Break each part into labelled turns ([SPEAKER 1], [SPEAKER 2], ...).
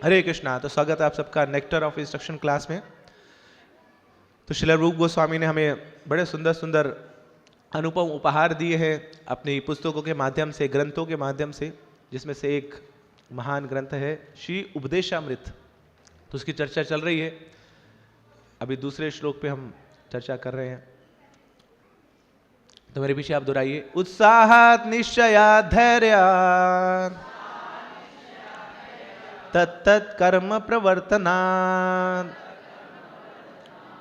[SPEAKER 1] हरे कृष्णा। तो स्वागत है आप सबका नेक्टर ऑफ इंस्ट्रक्शन क्लास में। तो श्रील रूप गोस्वामी ने हमें बड़े सुंदर सुंदर अनुपम उपहार दिए हैं अपनी पुस्तकों के माध्यम से, ग्रंथों के माध्यम से, जिसमें से एक महान ग्रंथ है श्री उपदेशामृत। तो उसकी चर्चा चल रही है। अभी दूसरे श्लोक पे हम चर्चा कर रहे हैं, तो मेरे पीछे आप दोहराइए। उत्साहात् निश्चयात् धैर्यात् तत्तत् कर्म प्रवर्तनात्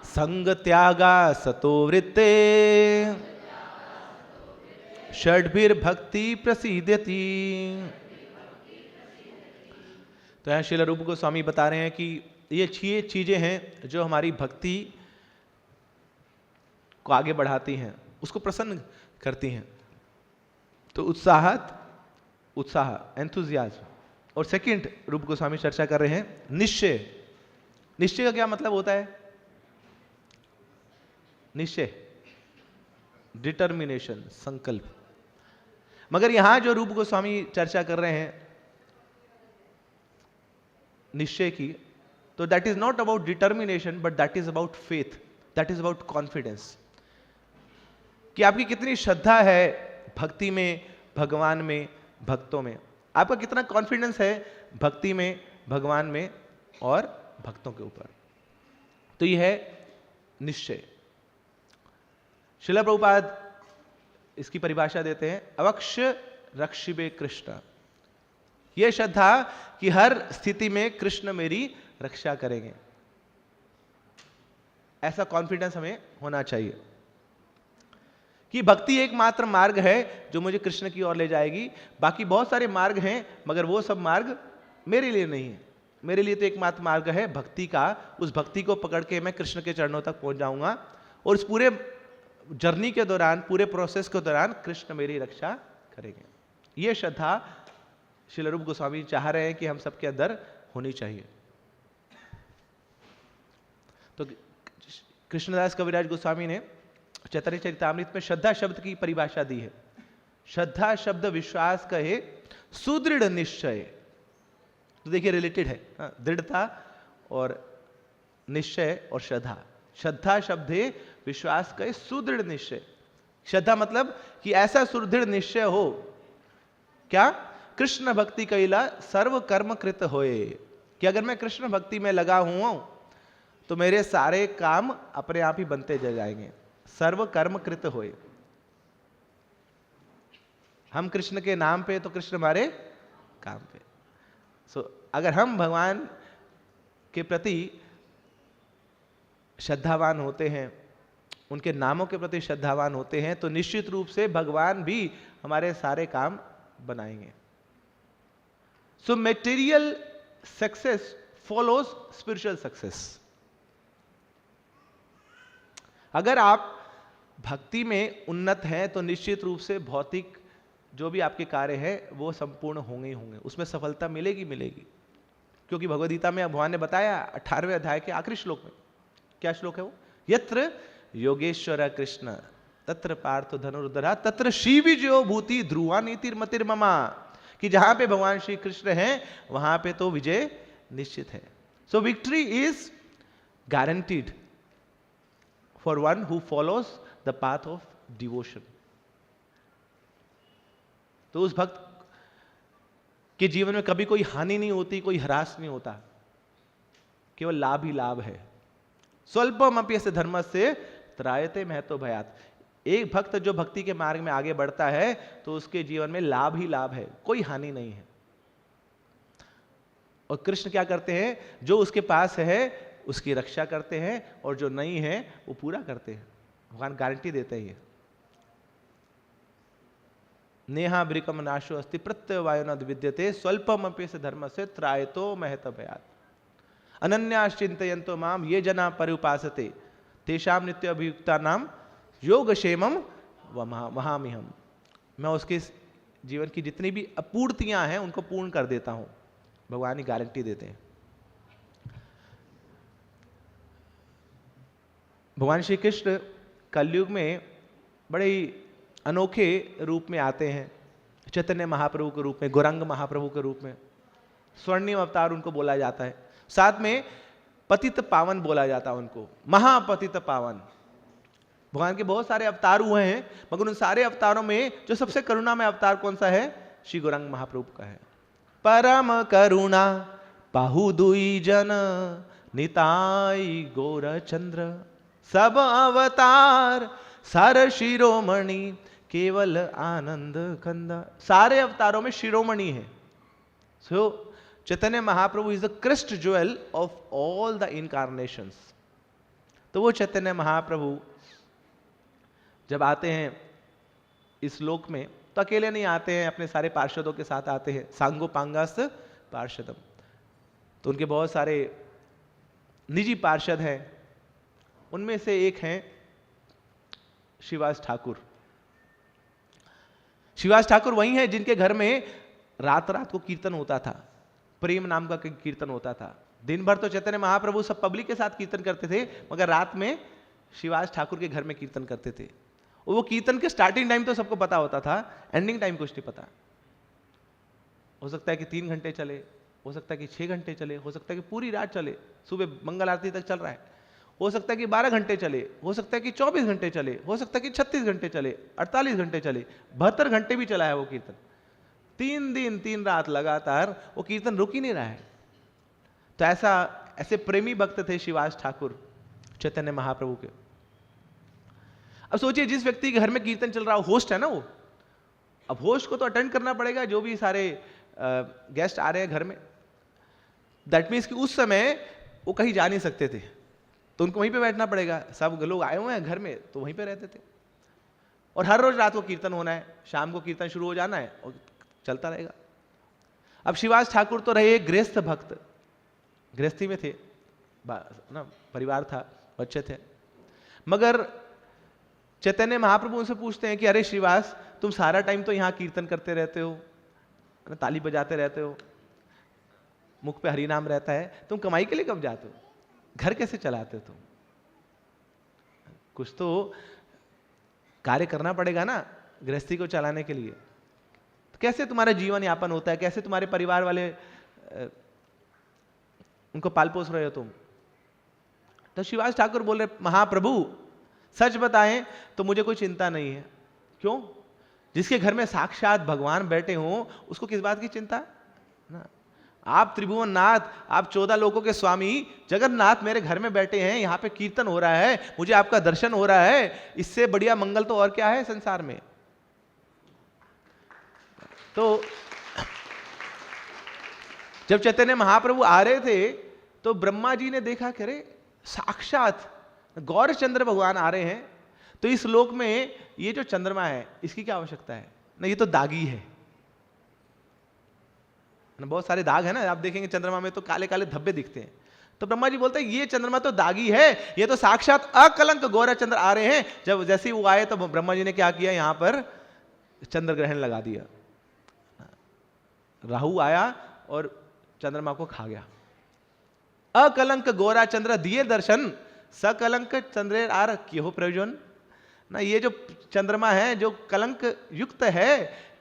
[SPEAKER 1] संग त्यागा सतो वृत्ते षड्भिर्भक्ति प्रसीदति। तो यहाँ श्रील रूप गोस्वामी बता रहे हैं कि ये 6 चीजें हैं जो हमारी भक्ति को आगे बढ़ाती हैं, उसको प्रसन्न करती हैं। तो उत्साह, एंथुजियाज्म। और सेकंड रूप गोस्वामी चर्चा कर रहे हैं निश्चय। निश्चय का क्या मतलब होता है? निश्चय, डिटर्मिनेशन, संकल्प। मगर यहां जो रूप गोस्वामी चर्चा कर रहे हैं निश्चय की, तो that is not about determination but that is about faith, that is about confidence. कि आपकी कितनी श्रद्धा है भक्ति में, भगवान में, भक्तों में। आपका कितना कॉन्फिडेंस है भक्ति में, भगवान में और भक्तों के ऊपर। तो यह है निश्चय। श्रील प्रभुपाद इसकी परिभाषा देते हैं अवक्ष रक्षिबे कृष्ण। यह श्रद्धा कि हर स्थिति में कृष्ण मेरी रक्षा करेंगे, ऐसा कॉन्फिडेंस हमें होना चाहिए कि भक्ति एकमात्र मार्ग है जो मुझे कृष्ण की ओर ले जाएगी। बाकी बहुत सारे मार्ग हैं मगर वो सब मार्ग मेरे लिए नहीं है। मेरे लिए तो एकमात्र मार्ग है भक्ति का। उस भक्ति को पकड़ के मैं कृष्ण के चरणों तक पहुंच जाऊंगा और इस पूरे जर्नी के दौरान, पूरे प्रोसेस के दौरान कृष्ण मेरी रक्षा करेंगे। ये श्रद्धा श्रील रूप गोस्वामी चाह रहे हैं कि हम सबके अंदर होनी चाहिए। तो कृष्णदास कविराज गोस्वामी ने चैतन्य चरितामृत में श्रद्धा शब्द की परिभाषा दी है। श्रद्धा शब्द विश्वास कहे सुदृढ़ निश्चय। तो देखिए रिलेटेड है, दृढ़ता और निश्चय और श्रद्धा। श्रद्धा शब्द है विश्वास कहे सुदृढ़ निश्चय। श्रद्धा मतलब कि ऐसा सुदृढ़ निश्चय हो, क्या? कृष्ण भक्ति कैला सर्व कर्म कृत होए। कि अगर मैं कृष्ण भक्ति में लगा हुआ हूं तो मेरे सारे काम अपने आप ही बनते चले जाएंगे। सर्व कर्म कृत होए। हम कृष्ण के नाम पे तो कृष्ण हमारे काम पे। अगर हम भगवान के प्रति श्रद्धावान होते हैं, उनके नामों के प्रति श्रद्धावान होते हैं, तो निश्चित रूप से भगवान भी हमारे सारे काम बनाएंगे। So material success follows spiritual success. अगर आप भक्ति में उन्नत हैं तो निश्चित रूप से भौतिक जो भी आपके कार्य हैं वो संपूर्ण होंगे ही होंगे, उसमें सफलता मिलेगी मिलेगी। क्योंकि भगवद गीता में भगवान ने बताया 18वें अध्याय के आखिरी श्लोक में, क्या श्लोक है वो? यत्र योगेश्वर कृष्ण तत्र पार्थ धनुर्धरा तत्र श्री विजयो भूति ध्रुवा नीतिर्मतिर्ममा। कि जहां पे भगवान श्री कृष्ण हैं वहां पे तो विजय निश्चित है। So victory is guaranteed for one who follows the path of devotion। तो उस भक्त के जीवन में कभी कोई हानि नहीं होती, कोई ह्रास नहीं होता, केवल लाभ ही लाभ है। स्वल्पमपि यस्य धर्मस्य त्रायते महतो भयात्। एक भक्त जो भक्ति के मार्ग में आगे बढ़ता है तो उसके जीवन में लाभ ही लाभ है, कोई हानि नहीं है। और कृष्ण क्या करते हैं? जो उसके पास है उसकी रक्षा करते हैं और जो नहीं है वो पूरा करते हैं। भगवान गारंटी देते हैं। ये नेहा ब्रिकम नाशो अस्ति प्रत्यवायुनद विद्यते स्वल्पमपि यस्य धर्मस्य त्रायतो महतो भयात्। अनन्याश्चिन्तयन्तो माम ये जना पर्युपासते तेषां नित्य अभियुक्तानां योगक्षेमं वहाम्यहम्। मैं उसके जीवन की जितनी भी अपूर्तियां हैं उनको पूर्ण कर देता हूं। भगवान ही गारंटी देते हैं। भगवान श्री कृष्ण कलयुग में बड़े ही अनोखे रूप में आते हैं। चैतन्य महाप्रभु के रूप में, गौरंग महाप्रभु के रूप में, स्वर्णिम अवतार उनको बोला जाता है। साथ में पतित पावन बोला जाता है उनको, महापतित पावन। भगवान के बहुत सारे अवतार हुए हैं, मगर उन सारे अवतारों में जो सबसे करुणा में अवतार कौन सा है? श्री गौरांग महाप्रभु का है। परम करुणा पाहु दुई जन निताई गौर चंद्र, सब अवतार सार शिरोमणि केवल आनंद कंदा। सारे अवतारों में शिरोमणि है। So Chaitanya Mahaprabhu is the crest jewel of all the incarnations. तो वो चैतन्य महाप्रभु जब आते हैं इस लोक में तो अकेले नहीं आते हैं, अपने सारे पार्षदों के साथ आते हैं। सांगो पांगास पार्षदम, तो उनके बहुत सारे निजी पार्षद हैं। उनमें से एक हैं श्रीवास ठाकुर। श्रीवास ठाकुर वही हैं जिनके घर में रात रात को कीर्तन होता था, प्रेम नाम का कीर्तन होता था। दिन भर तो चैतन्य महाप्रभु सब पब्लिक के साथ कीर्तन करते थे, मगर रात में श्रीवास ठाकुर के घर में कीर्तन करते थे। और वो कीर्तन के स्टार्टिंग टाइम तो सबको पता होता था, एंडिंग टाइम कुछ नहीं पता। हो सकता है कि 3 घंटे चले, हो सकता है कि 6 घंटे चले, हो सकता है कि पूरी रात चले, सुबह मंगल आरती तक चल रहा है। हो सकता है कि 12 घंटे चले, हो सकता है कि 24 घंटे चले, हो सकता है कि 36 घंटे चले, 48 घंटे चले, 72 घंटे भी चला है वो कीर्तन। 3 दिन 3 रात लगातार वो कीर्तन रुक ही नहीं रहा है। तो ऐसे प्रेमी भक्त थे श्रीवास ठाकुर चैतन्य महाप्रभु के। अब सोचिए, जिस व्यक्ति के घर में कीर्तन चल रहा हो, होस्ट है ना वो, अब होस्ट को तो अटेंड करना पड़ेगा, जो भी सारे गेस्ट आ रहे हैं घर में। दैट मीन्स कि उस समय वो कहीं जा नहीं सकते थे, तो उनको वहीं पे बैठना पड़ेगा। सब लोग आए हुए हैं घर में, तो वहीं पे रहते थे। और हर रोज रात को कीर्तन होना है, शाम को कीर्तन शुरू हो जाना है और चलता रहेगा। अब श्रीवास ठाकुर तो रहे गृहस्थ भक्त, गृहस्थी में थे ना, परिवार था, बच्चे थे। मगर चैतन्य महाप्रभु उनसे पूछते हैं कि अरे श्रीवास, तुम सारा टाइम तो यहाँ कीर्तन करते रहते हो, ताली बजाते रहते हो, मुख पे हरि नाम रहता है, तुम कमाई के लिए कब जाते हो? घर कैसे चलाते हो तुम? कुछ तो कार्य करना पड़ेगा ना गृहस्थी को चलाने के लिए। तो कैसे तुम्हारा जीवन यापन होता है? कैसे तुम्हारे परिवार वाले उनको पाल पोस रहे हो तुम? तो श्रीवास ठाकुर बोल रहे, महाप्रभु सच बताएं तो मुझे कोई चिंता नहीं है। क्यों? जिसके घर में साक्षात भगवान बैठे हों उसको किस बात की चिंता ना? आप त्रिभुवन नाथ, आप 14 लोकों के स्वामी जगन्नाथ मेरे घर में बैठे हैं, यहाँ पे कीर्तन हो रहा है, मुझे आपका दर्शन हो रहा है, इससे बढ़िया मंगल तो और क्या है संसार में? तो जब चैतन्य महाप्रभु आ रहे थे तो ब्रह्मा जी ने देखा कि अरे साक्षात गौरचंद्र भगवान आ रहे हैं, तो इस लोक में ये जो चंद्रमा है इसकी क्या आवश्यकता है? ना, ये तो दागी है ना, बहुत सारे दाग है ना, आप देखेंगे चंद्रमा में तो काले काले धब्बे दिखते हैं। तो ब्रह्मा जी बोलते हैं ये चंद्रमा तो दागी है, ये तो साक्षात अकलंक गौरचंद्र आ रहे हैं। जब जैसे ही वो आए तो ब्रह्मा जी ने क्या किया, यहां पर चंद्र ग्रहण लगा दिया। राहु आया और चंद्रमा को खा गया। अकलंक गोरा चंद्र दिए दर्शन, सकलंक चंद्रे आर कियो प्रयोजन ना। ये जो चंद्रमा है जो कलंक युक्त है,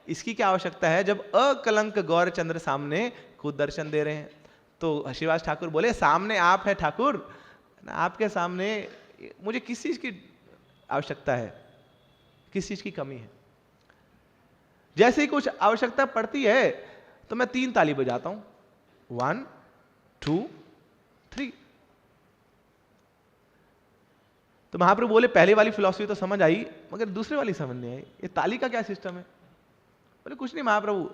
[SPEAKER 1] इसकी क्या आवश्यकता है जब अकलंक गौर चंद्र सामने खुद दर्शन दे रहे हैं? तो श्रीवास ठाकुर बोले, सामने आप है ठाकुर, आपके सामने मुझे किस चीज की आवश्यकता है, किस चीज की कमी है? जैसे ही कुछ आवश्यकता पड़ती है तो मैं 3 ताली बजाता हूं, 1 2 3। तो महाप्रभु बोले, पहले वाली फिलॉसफी तो समझ आई, मगर दूसरे वाली समझ नहीं आई, ये ताली का क्या सिस्टम है? बोले कुछ नहीं महाप्रभु,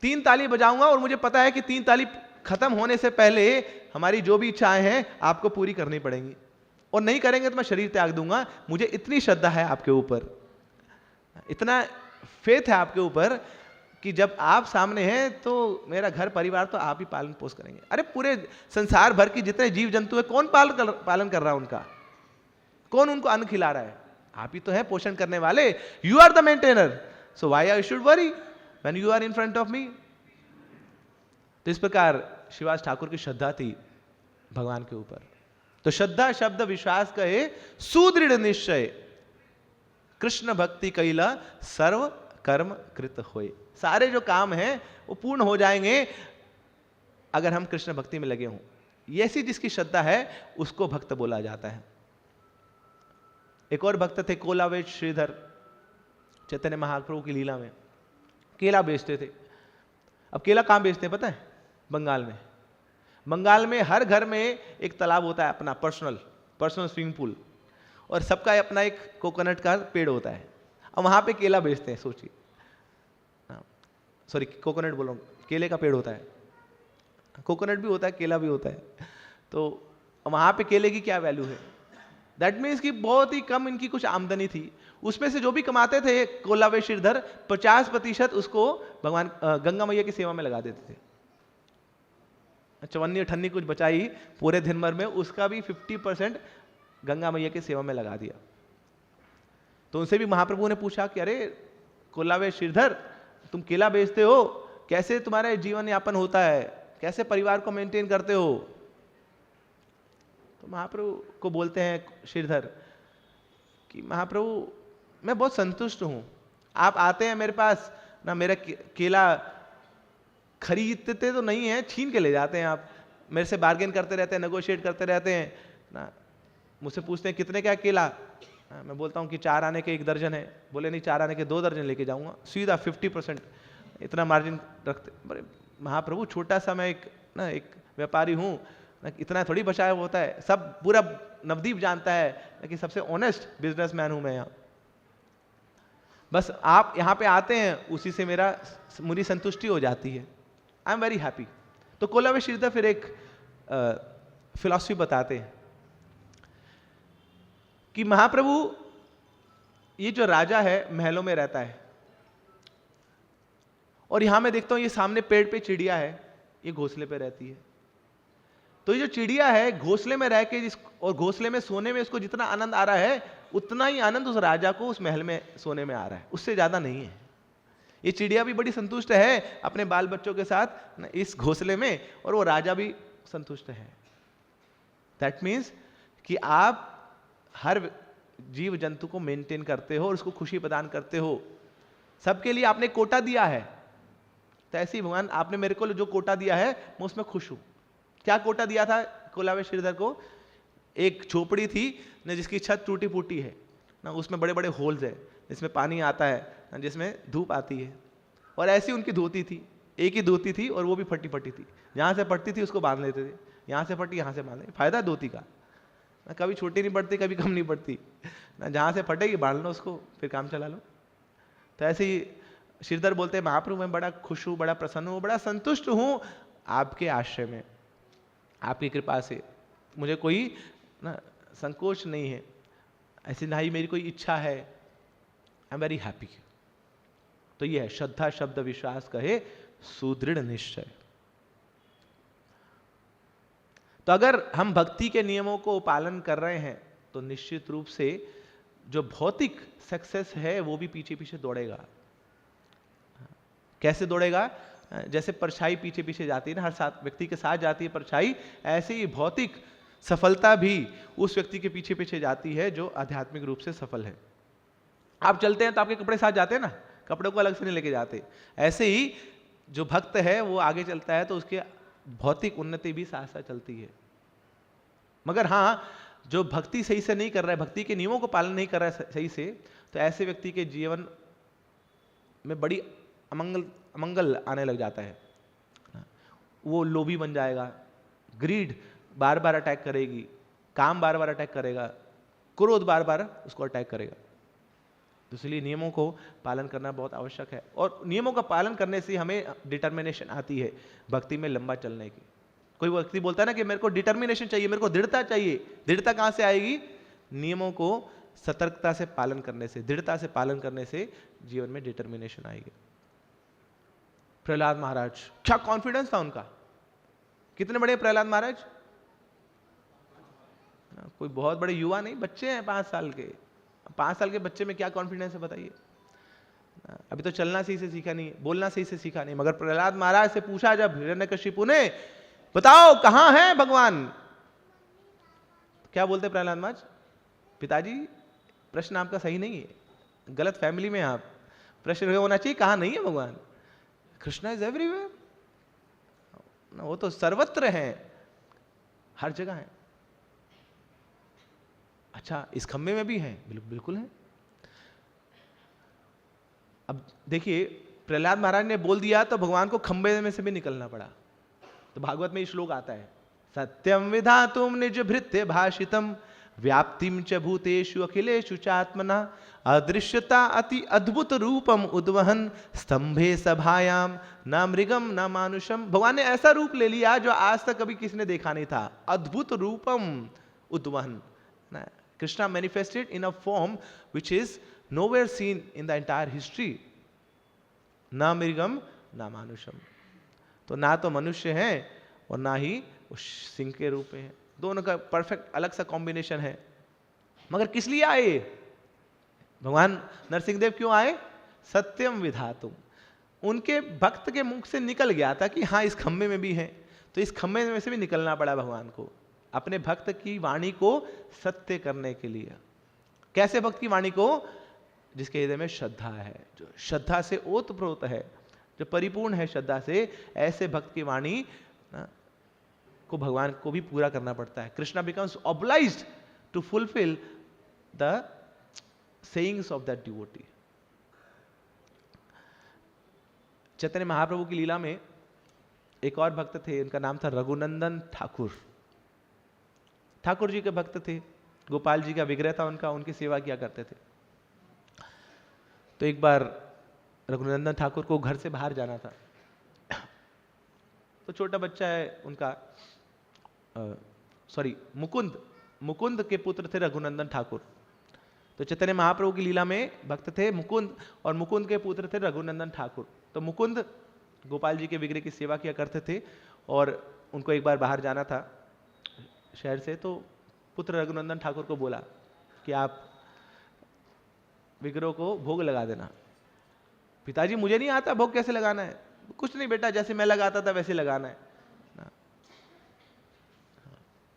[SPEAKER 1] 3 ताली बजाऊंगा और मुझे पता है कि 3 ताली खत्म होने से पहले हमारी जो भी इच्छाएं हैं आपको पूरी करनी पड़ेंगी, और नहीं करेंगे तो मैं शरीर त्याग दूंगा। मुझे इतनी श्रद्धा है आपके ऊपर, इतना फेथ है आपके ऊपर कि जब आप सामने हैं तो मेरा घर परिवार तो आप ही पालन पोष करेंगे। अरे पूरे संसार भर की जितने जीव जंतु है कौन पालन कर रहा है उनका? कौन उनको अन्न खिला रहा है? आप ही तो है पोषण करने वाले। You are the maintainer, so why I should worry when you are in front of me. तो इस प्रकार श्रीवास ठाकुर की श्रद्धा थी भगवान के ऊपर। तो श्रद्धा शब्द विश्वास कहे सुदृढ़ निश्चय, कृष्ण भक्ति कैला सर्व कर्म कृत होए। सारे जो काम हैं वो पूर्ण हो जाएंगे अगर हम कृष्ण भक्ति में लगे हों। ये ऐसी जिसकी श्रद्धा है उसको भक्त बोला जाता है। एक और भक्त थे कोलावेश श्रीधर, चैतन्य महाप्रभु की लीला में केला बेचते थे। अब केला कहां बेचते हैं पता है? बंगाल में। बंगाल में हर घर में एक तालाब होता है अपना, पर्सनल स्विमिंग पूल, और सबका अपना एक कोकोनट का पेड़ होता है, और वहां पे केला बेचते हैं। सोचिए, सॉरी कोकोनट बोल रहा हूं, केले का पेड़ होता है, कोकोनट भी होता है केला भी होता है। तो वहां पे केले की क्या वैल्यू है? दैट मीन्स कि बहुत ही कम इनकी कुछ आमदनी थी, उसमें से जो भी कमाते थे कोलावेश श्रीधर 50% उसको भगवान गंगा मैया की सेवा में लगा देते थे। चवन्नी अठन्नी कुछ बचाई पूरे दिन भर में, उसका भी 50% गंगा मैया की सेवा में लगा दिया। तो उनसे भी महाप्रभु ने पूछा कि अरे कोलावेश श्रीधर, तुम केला बेचते हो, कैसे तुम्हारा जीवन यापन होता है, कैसे परिवार को मेंटेन करते हो? तो महाप्रभु को बोलते हैं श्रीधर कि महाप्रभु मैं बहुत संतुष्ट हूं, आप आते हैं मेरे पास ना, मेरा केला खरीदते तो नहीं है, छीन के ले जाते हैं आप, मेरे से बार्गेन करते रहते हैं, नेगोशिएट करते रहते हैं ना, मुझसे पूछते हैं कितने क्या केला, मैं बोलता हूं कि 4 आने के 1 दर्जन है, बोले नहीं 4 आने के 2 दर्जन लेके जाऊंगा, सीधा 50% इतना मार्जिन रखते। बड़े महाप्रभु छोटा सा मैं एक व्यापारी हूं ना, इतना थोड़ी बचाया होता है, सब पूरा नवदीप जानता है कि सबसे ऑनेस्ट बिजनेसमैन हूं मैं यहाँ, बस आप यहाँ पे आते हैं उसी से मेरी संतुष्टि हो जाती है, आई एम वेरी हैप्पी। तो कोलावेश श्रीधर फिर एक फिलॉसफी बताते हैं कि महाप्रभु ये जो राजा है महलों में रहता है, और यहां मैं देखता हूं ये सामने पेड़ पे चिड़िया है, ये घोंसले पे रहती है। तो ये जो चिड़िया है घोंसले में रह के और घोंसले में सोने में इसको जितना आनंद आ रहा है, उतना ही आनंद उस राजा को उस महल में सोने में आ रहा है, उससे ज्यादा नहीं है। ये चिड़िया भी बड़ी संतुष्ट है अपने बाल बच्चों के साथ इस घोंसले में, और वो राजा भी संतुष्ट है। दैट मीन्स कि आप हर जीव जंतु को मेंटेन करते हो और उसको खुशी प्रदान करते हो, सबके लिए आपने कोटा दिया है। तो ऐसे ही भगवान आपने मेरे को जो कोटा दिया है मैं उसमें खुश हूं। क्या कोटा दिया था कोलावेश श्रीधर को? एक झोपड़ी थी ना जिसकी छत टूटी फूटी है ना, उसमें बड़े बड़े होल्स है जिसमें पानी आता है ना, जिसमें धूप आती है, और ऐसी उनकी धोती थी, एक ही धोती थी और वो भी फटी फटी थी, जहां से फटती थी उसको बांध लेते थे, यहां से फटी यहां से बांध ले। फायदा धोती का ना, कभी छोटी नहीं पड़ती कभी कम नहीं पड़ती ना, जहां से फटेगी बांध लो उसको, फिर काम चला लो। तो ऐसे ही श्रीधर बोलते हैं महाप्रभु मैं बड़ा खुश हूं, बड़ा प्रसन्न हूं, बड़ा संतुष्ट हूं आपके आश्रय में, आपकी कृपा से मुझे कोई ना संकोच नहीं है, ऐसी ना ही मेरी कोई इच्छा है, आई एम वेरी हैप्पी। तो यह है श्रद्धा शब्द विश्वास कहे सुदृढ़ निश्चय। तो अगर हम भक्ति के नियमों को पालन कर रहे हैं तो निश्चित रूप से जो भौतिक सक्सेस है वो भी पीछे पीछे दौड़ेगा। कैसे दौड़ेगा? जैसे परछाई पीछे पीछे जाती है ना, हर साथ व्यक्ति के साथ जाती है परछाई, ऐसे ही भौतिक सफलता भी उस व्यक्ति के पीछे पीछे जाती है जो आध्यात्मिक रूप से सफल है। आप चलते हैं तो आपके कपड़े साथ जाते हैं ना, कपड़ों को अलग से नहीं लेके जाते। ऐसे ही जो भक्त है वो आगे चलता है तो उसके भौतिक उन्नति भी साथ साथ चलती है। मगर हाँ, जो भक्ति सही से नहीं कर रहा है, भक्ति के नियमों को पालन नहीं कर रहा है सही से, तो ऐसे व्यक्ति के जीवन में बड़ी अमंगल आने लग जाता है। वो लोभी बन जाएगा, ग्रीड बार बार अटैक करेगी, काम बार बार अटैक करेगा, क्रोध बार बार उसको अटैक करेगा। तो इसलिए नियमों को पालन करना बहुत आवश्यक है, और नियमों का पालन करने से हमें डिटर्मिनेशन आती है भक्ति में लंबा चलने की। कोई व्यक्ति बोलता है ना कि मेरे को डिटर्मिनेशन चाहिए, मेरे को दृढ़ता चाहिए। दृढ़ता कहां से आएगी? नियमों को सतर्कता से पालन करने से, दृढ़ता से पालन करने से जीवन में डिटर्मिनेशन आएगी। प्रहलाद महाराज, क्या कॉन्फिडेंस था उनका! कितने बड़े प्रहलाद महाराज? कोई बहुत बड़े युवा नहीं, बच्चे हैं 5 साल के। 5 साल के बच्चे में क्या कॉन्फिडेंस है बताइए? अभी तो चलना सही से सीखा नहीं, बोलना सही से सीखा नहीं। मगर प्रहलाद महाराज से पूछा जब हिरण्यकशिपु ने, बताओ कहां है भगवान, क्या बोलते प्रहलाद महाराज? पिताजी प्रश्न आपका सही नहीं है, गलत फैमिली में आप। प्रश्न होना चाहिए कहां नहीं है भगवान। कृष्णा इज एवरीवेयर वो तो सर्वत्र हैं, हर जगह हैं। अच्छा, इस खंबे में भी हैं? बिल्कुल हैं। अब देखिए, प्रहलाद महाराज ने बोल दिया तो भगवान को खंबे में से भी निकलना पड़ा। तो भागवत में ये श्लोक आता है, सत्यम विधातुम निज भृत्य भाषितम व्याप्तिम च भूतेषु अखिलेषु चात्मना अदृश्यता अति अद्भुत रूपम उद्वहन स्तंभे सभायाम न मृगम न मानुषम। भगवान ने ऐसा रूप ले लिया जो आज तक कभी किसी ने देखा नहीं था। अद्भुत रूपम उद्वहन, Krishna manifested in a form which is nowhere seen in the entire history. ना मृगम ना मानुषम, तो ना तो मनुष्य है और ना ही उस सिंह के रूप में है। दोनों का परफेक्ट अलग सा कॉम्बिनेशन है। मगर किस लिए आए भगवान नरसिंहदेव? क्यों आए? सत्यम विधातुम। उनके भक्त के मुख से निकल गया था कि हाँ, इस खंबे में भी है, तो इस खंबे में से भी निकलना पड़ा भगवान को, अपने भक्त की वाणी को सत्य करने के लिए। कैसे भक्त की वाणी को? जिसके हृदय में श्रद्धा है, जो श्रद्धा से ओतप्रोत है, जो परिपूर्ण है श्रद्धा से, ऐसे भक्त की वाणी को भगवान को भी पूरा करना पड़ता है। Krishna becomes obliged to fulfil the sayings of that devotee. Chaitanya Mahaprabhu की लीला में एक और भक्त थे, उनका नाम था रघुनंदन ठाकुर। ठाकुर जी के भक्त थे, गोपाल जी का विग्रह था उनका, उनकी सेवा किया करते थे। तो एक बार रघुनंदन ठाकुर को घर से बाहर जाना था, तो छोटा बच्चा है उनका, मुकुंद के पुत्र थे रघुनंदन ठाकुर। तो चैतन्य महाप्रभु की लीला में भक्त थे मुकुंद, और मुकुंद के पुत्र थे रघुनंदन ठाकुर। तो मुकुंद गोपाल जी के विग्रह की सेवा किया करते थे, और उनको एक बार बाहर जाना था शहर से, तो पुत्र रघुनंदन ठाकुर को बोला कि आप विग्रह को भोग लगा देना। पिताजी मुझे नहीं आता भोग कैसे लगाना है। कुछ नहीं बेटा, जैसे मैं लगाता था वैसे लगाना है,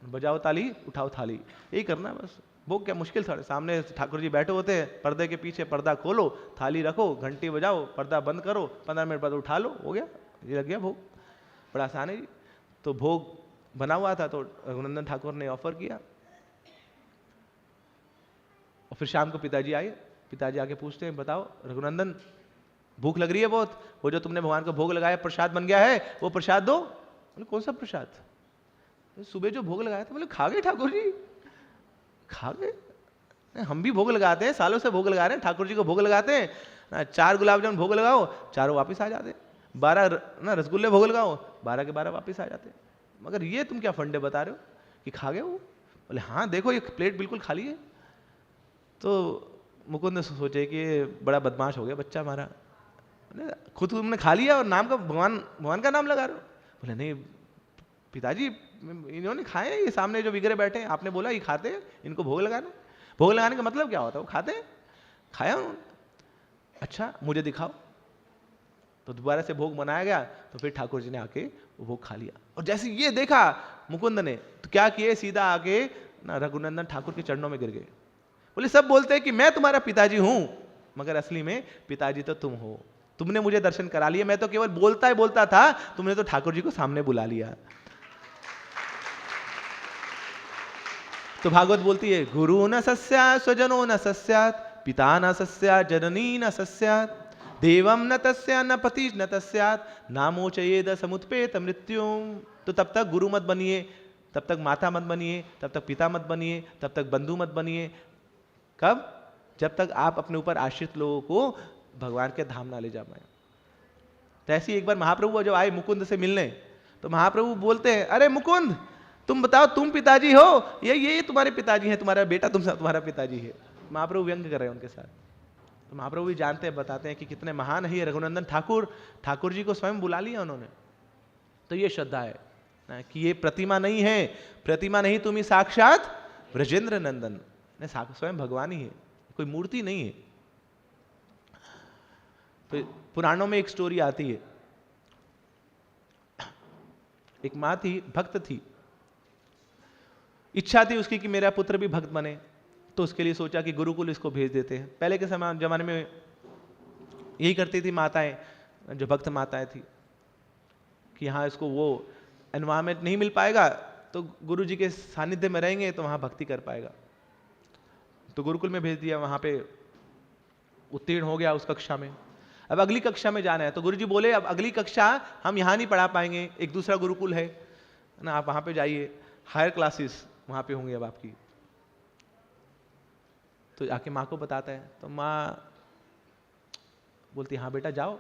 [SPEAKER 1] बजाओ ताली उठाओ थाली, यही करना बस। भोग क्या मुश्किल था? सामने ठाकुर जी बैठे होते हैं, पर्दे के पीछे पर्दा खोलो, थाली रखो, घंटी बजाओ, पर्दा बंद करो, 15 मिनट बाद उठा लो, हो गया, ये लग गया भोग। बड़ा आसान है जी। तो भोग बना हुआ था, तो रघुनंदन ठाकुर ने ऑफर किया, और फिर शाम को पिताजी आए। पिताजी आके पूछते हैं, बताओ रघुनंदन, भूख लग रही है बहुत, वो जो तुमने भगवान को भोग लगाया प्रसाद बन गया है, वो प्रसाद दो। बोले कौन सा प्रसाद? सुबह जो भोग लगाया था। बोले खा गए ठाकुर जी? खा गए? हम भी भोग लगाते हैं, सालों से भोग लगा रहे हैं, ठाकुर जी को भोग लगाते हैं। 4 गुलाब जामुन भोग लगाओ, 4 वापिस आ जाते, 12 ना रसगुल्ले भोग लगाओ, 12 के 12 वापिस आ जाते। मगर ये तुम क्या फंडे बता रहे हो कि खा गए वो? बोले हाँ देखो ये प्लेट बिल्कुल खाली है। तो मुकुंद ने सोचे कि बड़ा बदमाश हो गया बच्चा हमारा, खुद तुमने खा लिया और नाम का भगवान का नाम लगा रहे हो। बोले नहीं पिताजी, इन्होंने खाए, ये सामने जो विग्रह बैठे हैं, आपने बोला ये खाते हैं, इनको भोग लगाना। भोग लगाने का मतलब क्या होता है? वो खाते हैं, खाया उन्होंने। अच्छा मुझे दिखाओ। तो दोबारा से भोग बनाया गया, तो फिर ठाकुर जी ने आके वो भोग खा लिया। और जैसे ये देखा मुकुंद ने, तो क्या किए, सीधा आके ना रघुनंदन ठाकुर के चरणों में गिर गए। बोले सब बोलते हैं कि मैं तुम्हारा पिताजी हूं, मगर असली में पिताजी तो तुम हो। तुमने मुझे दर्शन करा लिया, मैं तो केवल बोलता ही बोलता था, तुमने तो ठाकुर जी को सामने बुला लिया। तो भागवत बोलती है, गुरु न सस्यात् स्वजनो न सस्यात् पिता न सस्यात् जननी न सस्यात् देवम न तस्या न पति न तस्यात् नामोचयेद समुत्पेत मृत्युम। तो तब तक गुरु मत बनिए, तब तक माता मत बनिए, तब तक पिता मत बनिए, तब तक बंधु मत बनिए। कब? जब तक आप अपने ऊपर आश्रित लोगों को भगवान के धाम ना ले जा पाए। तो ऐसी एक बार महाप्रभु जब आए मुकुंद से मिलने, तो महाप्रभु बोलते हैं, अरे मुकुंद तुम बताओ तुम पिताजी हो, ये तुम्हारे पिताजी हैं, तुम्हारा बेटा तुम्हारा पिताजी है। महाप्रभु व्यंग कर रहे हैं उनके साथ। तो महाप्रभु भी जानते हैं, बताते हैं कि कितने महान है रघुनंदन ठाकुर। ठाकुर जी को स्वयं बुला लिया उन्होंने। तो ये श्रद्धा है कि ये प्रतिमा नहीं है, प्रतिमा नहीं, तुम ही साक्षात ब्रजेंद्र नंदन, स्वयं भगवान ही है, कोई मूर्ति नहीं है। तो पुराणों में एक स्टोरी आती है, एक माँ थी, भक्त थी, इच्छा थी उसकी कि मेरा पुत्र भी भक्त बने। तो उसके लिए सोचा कि गुरुकुल इसको भेज देते हैं। पहले के जमाने में यही करती थी माताएं, जो भक्त माताएं थी, कि हाँ इसको वो एनवायरमेंट नहीं मिल पाएगा तो गुरु जी के सानिध्य में रहेंगे तो वहां भक्ति कर पाएगा। तो गुरुकुल में भेज दिया, वहां पे उत्तीर्ण हो गया उस कक्षा में। अब अगली कक्षा में जाना है तो गुरुजी बोले अब अगली कक्षा हम यहाँ नहीं पढ़ा पाएंगे, एक दूसरा गुरुकुल है ना, आप वहां पे जाइए, हायर क्लासेस वहां पे होंगे अब आपकी। तो आके माँ को बताता है तो माँ बोलती हाँ बेटा जाओ,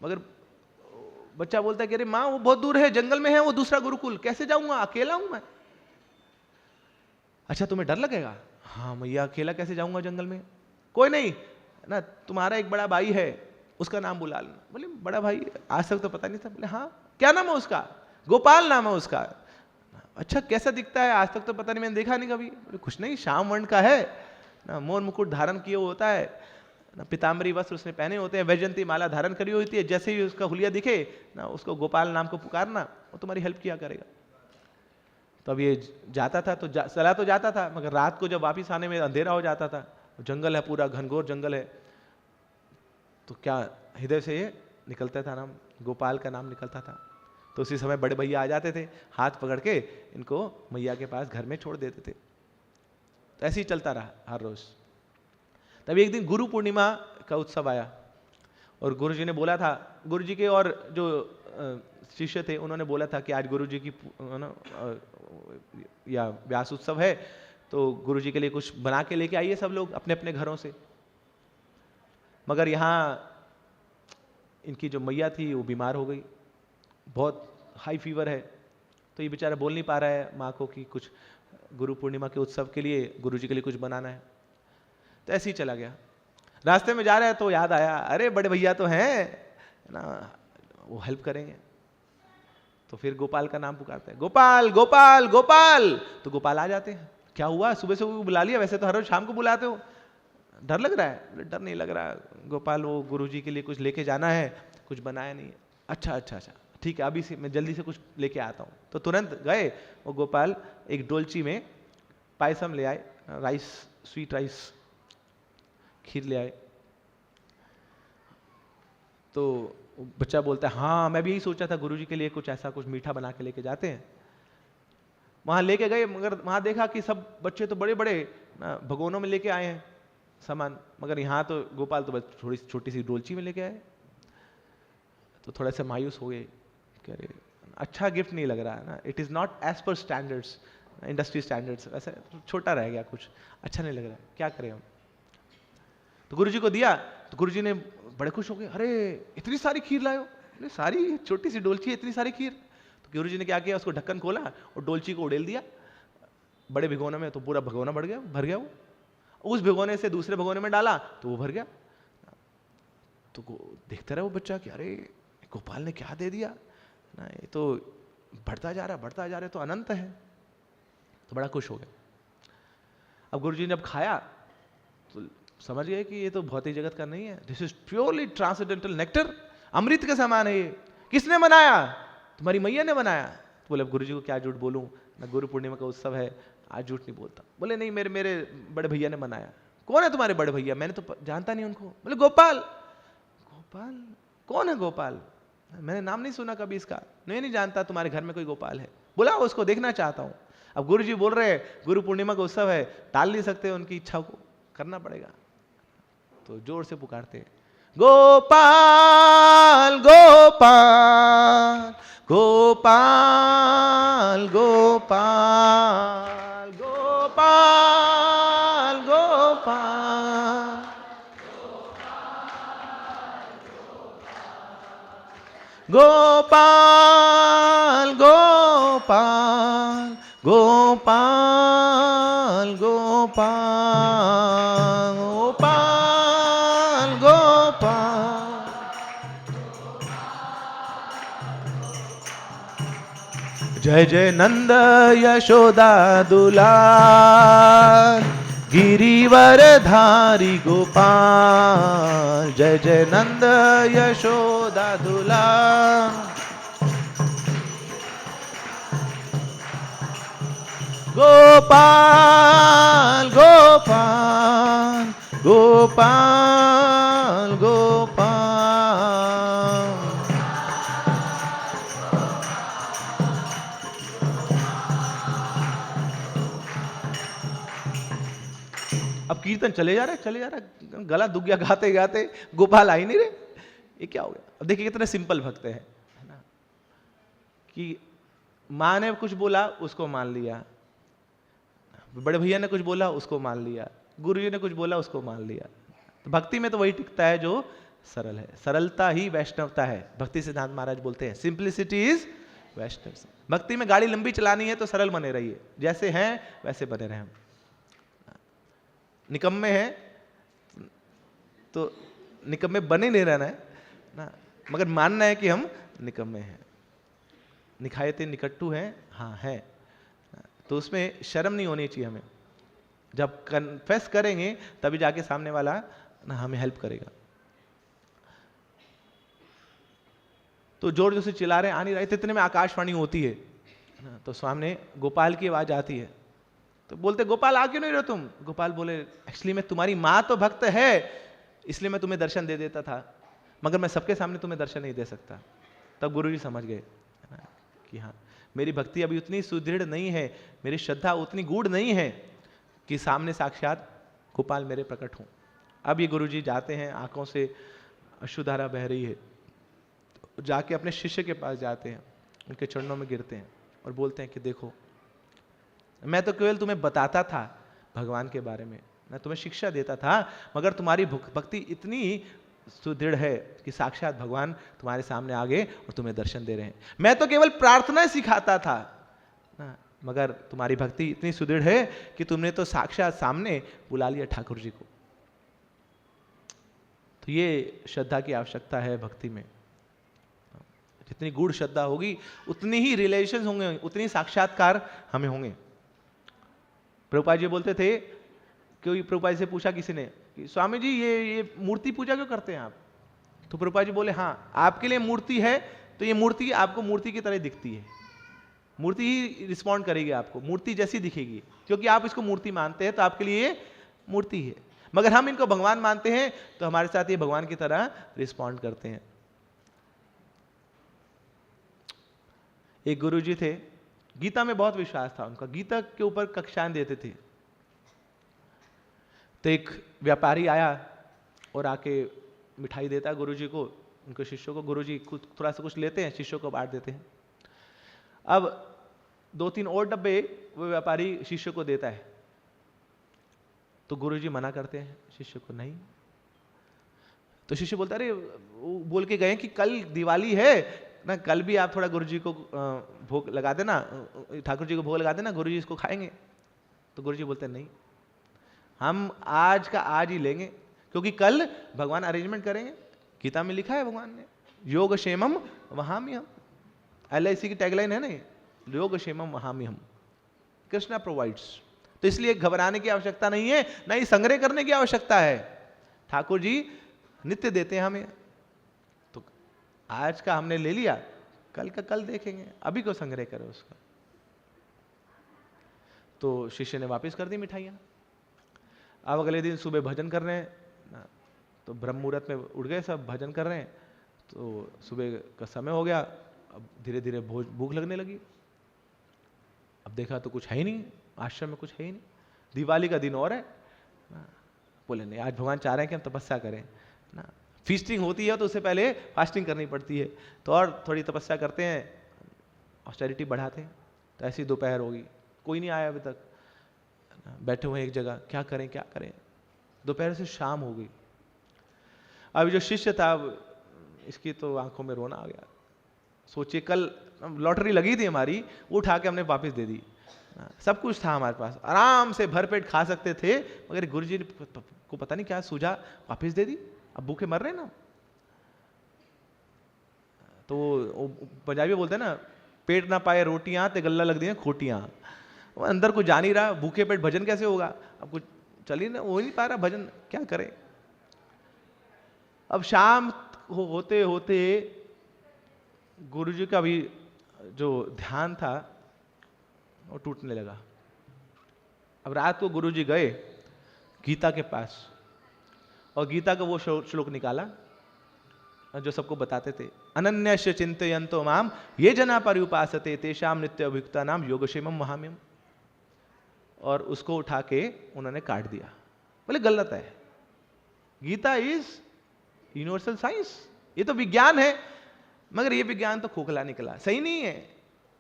[SPEAKER 1] मगर बच्चा बोलता है कि अरे माँ वो बहुत दूर है, जंगल में है वो दूसरा गुरुकुल, कैसे जाऊंगा, अकेला हूं मैं। अच्छा तुम्हें डर लगेगा? हाँ मैया अकेला कैसे जाऊंगा जंगल में, कोई नहीं ना, तुम्हारा एक बड़ा भाई है उसका नाम बुला लेना। बोले बड़ा भाई आज तक तो पता नहीं था। बोले हाँ क्या नाम है उसका? गोपाल नाम है उसका। अच्छा कैसा दिखता है? आज तक तो पता नहीं, मैंने देखा नहीं कभी। बोले कुछ नहीं, श्याम वर्ण का है ना, मोर मुकुट धारण किए होता है ना, पिताम्बरी वस्त्र उसने पहने होते हैं, वैजयंती माला धारण करी होती है, जैसे ही उसका हुलिया दिखे ना उसको गोपाल नाम को पुकारना, वो तुम्हारी हेल्प किया करेगा। तो अब ये जाता था तो चला तो जाता था, मगर रात को जब वापिस आने में अंधेरा हो जाता था, जंगल है पूरा घनघोर जंगल है, तो क्या हृदय से ये निकलता था नाम, गोपाल का नाम निकलता था। तो उसी समय बड़े भैया आ जाते थे, हाथ पकड़ के इनको मैया के पास घर में छोड़ देते थे। तो ऐसे ही चलता रहा हर रोज। तभी एक दिन गुरु पूर्णिमा का उत्सव आया और गुरुजी ने बोला था, गुरुजी के और जो शिष्य थे उन्होंने बोला था कि आज गुरुजी की या व्यास उत्सव है, तो गुरुजी के लिए कुछ बना के लेके आइए सब लोग अपने अपने घरों से। मगर यहाँ इनकी जो मैया थी वो बीमार हो गई, बहुत हाई फीवर है, तो ये बेचारा बोल नहीं पा रहा है माँ को कि कुछ गुरु पूर्णिमा के उत्सव के लिए गुरुजी के लिए कुछ बनाना है। तो ऐसे ही चला गया। रास्ते में जा रहा है तो याद आया, अरे बड़े भैया तो हैं ना, वो हेल्प करेंगे। तो फिर गोपाल का नाम पुकारते हैं, गोपाल गोपाल गोपाल। तो गोपाल आ जाते हैं, क्या हुआ सुबह से बुला लिया, वैसे तो हर रोज शाम को बुलाते हो, डर लग रहा है? डर नहीं लग रहा गोपाल, वो गुरुजी के लिए कुछ लेके जाना है, कुछ बनाया नहीं है। अच्छा अच्छा अच्छा ठीक है, अभी से मैं जल्दी से कुछ लेके आता हूँ। तो तुरंत गए वो गोपाल, एक डोलची में पायसम ले आए, राइस, स्वीट राइस खीर ले आए। तो बच्चा बोलता है हाँ मैं भी यही सोचा था गुरुजी के लिए कुछ ऐसा कुछ मीठा बना के लेके जाते हैं। वहां लेके गए, मगर वहां देखा कि सब बच्चे तो बड़े बड़े भगोनों में लेके आए हैं सामान, मगर यहाँ तो गोपाल तो बस थोड़ी छोटी सी डोलची में लेके आए। तो थोड़ा सा मायूस हो गए, कह रहे अच्छा गिफ्ट नहीं लग रहा है ना, it is not as per standards, industry standards, वैसे छोटा रह गया, कुछ अच्छा नहीं लग रहा है, क्या करें हम। तो गुरुजी को दिया तो गुरुजी ने बड़े खुश हो गए, अरे इतनी सारी खीर लाए हो, अरे सारी छोटी सी डोलची है, इतनी सारी खीर। तो गुरुजी ने क्या किया, उसको ढक्कन खोला और डोलची को उड़ेल दिया बड़े भिगोने में, तो पूरा भगोना भर गया वो। उस भिगोने से दूसरे भगोने में डाला तो वो भर गया। तो देखते रहे वो बच्चा कि अरे गोपाल ने क्या दे दिया ना, ये तो बढ़ता जा रहा है, तो अनंत है। तो बड़ा खुश हो गया। अब गुरुजी ने जब खाया तो समझ गए कि ये तो भौतिक जगत का नहीं है, this is purely transcendental nectar, अमृत के समान है ये। किसने बनाया? तुम्हारी मैया ने बनाया। तो बोले गुरुजी को क्या झूठ बोलूं ना, गुरु पूर्णिमा का उत्सव है, आज झूठ नहीं बोलता। बोले नहीं, मेरे बड़े भैया ने बनाया। कौन है तुम्हारे बड़े भैया? मैंने तो जानता नहीं उनको। बोले गोपाल। कौन है गोपाल? मैंने नाम नहीं सुना कभी इसका, नहीं जानता तुम्हारे घर में कोई गोपाल है, बुलाओ उसको, देखना चाहता हूं। अब गुरुजी बोल रहे हैं गुरु पूर्णिमा का उत्सव है, टाल नहीं सकते, उनकी इच्छा को करना पड़ेगा। तो जोर से पुकारते हैं, गोपाल गोपाल गोपाल गोपाल गोपाल गोपाल गोपाल गोपाल गोपाल गोपाल गोपाल गोपाल। जय जय नंद यशोदा दुलार, गिरिवर धारी गोपाल। जय जय नंद यशोदा दुलार, गोपाल गोपाल गोपाल गोपाल। अब कीर्तन चले जा रहा है, गला दुख गया गाते गाते, गोपाल आ ही नहीं रहे, ये क्या हो गया। अब देखिए कितने सिंपल भक्त है ना, कि माँ ने कुछ बोला उसको मान लिया, बड़े भैया ने कुछ बोला उसको मान लिया, गुरु जी ने कुछ बोला उसको मान लिया। तो भक्ति में तो वही टिकता है जो सरल है, सरलता ही वैष्णवता है। भक्ति सिद्धांत महाराज बोलते हैं सिंप्लिसिटी इज वैष्णव। भक्ति में गाड़ी लंबी चलानी है तो सरल बने रहिए, जैसे हैं वैसे बने रहें। निकम्मे हैं तो निकम्मे बने नहीं रहना है ना, मगर मानना है कि हम निकम्मे हैं। निखायते निकट्टू हैं, हाँ है, तो उसमें शर्म नहीं होनी चाहिए हमें। जब कन्फेस करेंगे तभी जाके सामने वाला ना हमें हेल्प करेगा। तो जोर जोर से चिल्ला रहे, आ नहीं रहे, इतने में आकाशवाणी होती है ना, तो सामने गोपाल की आवाज आती है। तो बोलते गोपाल आ क्यों नहीं रहे तुम? गोपाल बोले एक्चुअली मैं तुम्हारी माँ तो भक्त है इसलिए मैं तुम्हें दर्शन दे देता था, मगर मैं सबके सामने तुम्हें दर्शन नहीं दे सकता। तब गुरु जी समझ गए कि हाँ मेरी भक्ति अभी उतनी सुदृढ़ नहीं है, मेरी श्रद्धा उतनी गूढ़ नहीं है कि सामने साक्षात गोपाल मेरे प्रकट हों। अब ये गुरु जी जाते हैं, आंखों से अश्रुधारा बह रही है, जाके अपने शिष्य के पास जाते हैं, उनके चरणों में गिरते हैं और बोलते हैं कि देखो मैं तो केवल तुम्हें बताता था भगवान के बारे में, मैं तुम्हें शिक्षा देता था, मगर तुम्हारी भक्ति इतनी सुदृढ़ है कि साक्षात भगवान तुम्हारे सामने आ गए और तुम्हें दर्शन दे रहे हैं। मैं तो केवल प्रार्थना सिखाता था ना, मगर तुम्हारी भक्ति इतनी सुदृढ़ है कि तुमने तो साक्षात सामने बुला लिया ठाकुर जी को। तो ये श्रद्धा की आवश्यकता है भक्ति में। जितनी गूढ़ श्रद्धा होगी उतनी ही रिलेशन होंगे, उतनी साक्षात्कार हमें होंगे। प्रभुपाद जी बोलते थे, कोई प्रभुपाद से पूछा किसी ने कि स्वामी जी ये मूर्ति पूजा क्यों करते हैं आप? तो प्रभुपाद जी बोले हाँ आपके लिए मूर्ति है तो ये मूर्ति आपको मूर्ति की तरह दिखती है, मूर्ति ही रिस्पॉन्ड करेगी आपको, मूर्ति जैसी दिखेगी, क्योंकि आप इसको मूर्ति मानते हैं तो आपके लिए ये मूर्ति है। मगर हम इनको भगवान मानते हैं तो हमारे साथ ये भगवान की तरह रिस्पॉन्ड करते हैं। एक गुरु जी थे, गीता में बहुत विश्वास था उनका, गीता के ऊपर कक्षाएं देते थे। तो एक व्यापारी आया और आके मिठाई देता है गुरु जी को, उनके शिष्यों को। गुरु जी थोड़ा सा कुछ लेते हैं, शिष्यों को बांट देते हैं। अब 2-3 और डब्बे वो व्यापारी शिष्य को देता है, तो गुरु जी मना करते हैं शिष्य को, नहीं। तो शिष्य बोलता अरे वो बोल के गए कि कल दिवाली है ना, कल भी आप थोड़ा गुरु जी को भोग लगा देना, ठाकुर जी को भोग लगा देना, गुरु जी इसको खाएंगे। तो गुरु जी बोलते नहीं, हम आज का आज ही लेंगे, क्योंकि कल भगवान अरेंजमेंट करेंगे। गीता में लिखा है भगवान ने, योग क्षेमम वहामि हम, LIC की टैगलाइन है ना, योग क्षेमम वहामि हम, कृष्णा प्रोवाइड्स। तो इसलिए घबराने की आवश्यकता नहीं है, ना ही संग्रह करने की आवश्यकता है। ठाकुर जी नित्य देते हैं हमें, तो आज का हमने ले लिया, कल का कल देखेंगे, अभी को संग्रह करो उसका। तो शिष्य ने वापस कर दी मिठाइयाँ। अब अगले दिन सुबह भजन कर रहे हैं, तो ब्रह्म मुहूर्त में उठ गए सब, भजन कर रहे हैं। तो सुबह का समय हो गया, अब धीरे धीरे भूख लगने लगी। अब देखा तो कुछ है ही नहीं, आश्रम में कुछ है ही नहीं, दिवाली का दिन और है ना। बोले नहीं, आज भगवान चाह रहे हैं कि हम तपस्या करें ना, फीस्टिंग होती है तो उससे पहले फास्टिंग करनी पड़ती है, तो और थोड़ी तपस्या करते हैं, ऑस्टेरिटी बढ़ाते हैं। तो ऐसी दोपहर होगी, कोई नहीं आया अभी तक, बैठे हुए एक जगह, क्या करें क्या करें। दोपहर से शाम हो गई। अब जो शिष्य था इसकी तो आंखों में रोना आ गया। सोचिए कल लॉटरी लगी थी हमारी, वो उठा के हमने वापस दे दी, सब कुछ था हमारे पास, आराम से भरपेट खा सकते थे, मगर गुरुजी को पता नहीं क्या सूझा, वापस दे दी। अब भूखे मर रहे ना। तो पंजाबी बोलते हैं ना, पेट ना पाए रोटियां ते गल्ला लग दी खोटियां। वो अंदर को जा नहीं रहा, भूखे पेट भजन कैसे होगा? अब कुछ चल ही नहीं, हो ही नहीं पा रहा भजन, क्या करें। अब शाम होते होते गुरुजी का भी जो ध्यान था वो टूटने लगा। अब रात को गुरुजी गए गीता के पास और गीता का वो श्लोक निकाला जो सबको बताते थे, अनन्यस्य चिंतयन्तो माम ये जना पर्युपासते तेषाम नित्य अभियुक्ता नाम योगक्षेमम वहाम्यम। और उसको उठा के उन्होंने काट दिया। बोले गलत है, गीता इज यूनिवर्सल साइंस, ये तो विज्ञान है, मगर ये विज्ञान तो खोखला निकला, सही नहीं है।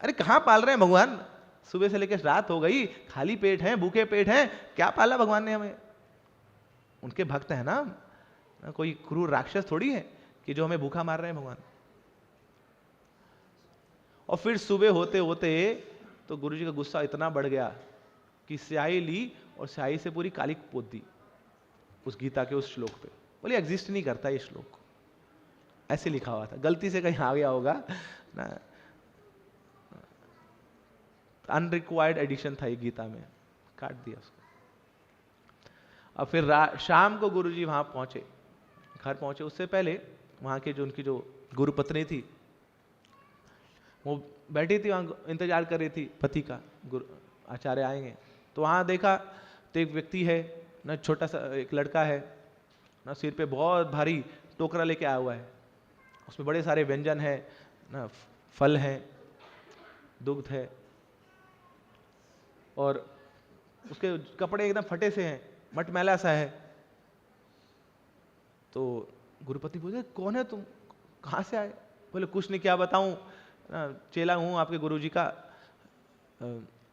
[SPEAKER 1] अरे कहां पाल रहे हैं भगवान, सुबह से लेकर रात हो गई, खाली पेट हैं, भूखे पेट हैं, क्या पाला भगवान ने हमें? उनके भक्त हैं ना, कोई क्रूर राक्षस थोड़ी है कि जो हमें भूखा मार रहे हैं भगवान। और फिर सुबह होते होते तो गुरुजी का गुस्सा इतना बढ़ गया कि स्याही ली और स्याही से पूरी कालिक पोत दी उस गीता के उस श्लोक पे। बोले एग्जिस्ट नहीं करता ये श्लोक, ऐसे लिखा हुआ था, गलती से कहीं आ गया होगा ना, अनरिक्वायर्ड एडिशन था ये गीता में, काट दिया उसको। अब फिर शाम को गुरुजी वहां पहुंचे, घर पहुंचे, उससे पहले वहां के जो उनकी जो गुरु पत्नी थी वो बैठी थी वहां, इंतजार कर रही थी पति का, गुरु आचार्य आएंगे। तो वहां देखा तो एक व्यक्ति है ना, छोटा सा एक लड़का है ना, सिर पे बहुत भारी टोकरा लेके आया हुआ है, उसमें बड़े सारे व्यंजन है ना, फल है, दुग्ध है, और उसके कपड़े एकदम फटे से हैं, मटमैला सा है। तो गुरुपति बोले कौन है तुम, कहाँ से आए? बोले कुछ नहीं, क्या बताऊं, चेला हूं आपके गुरुजी का,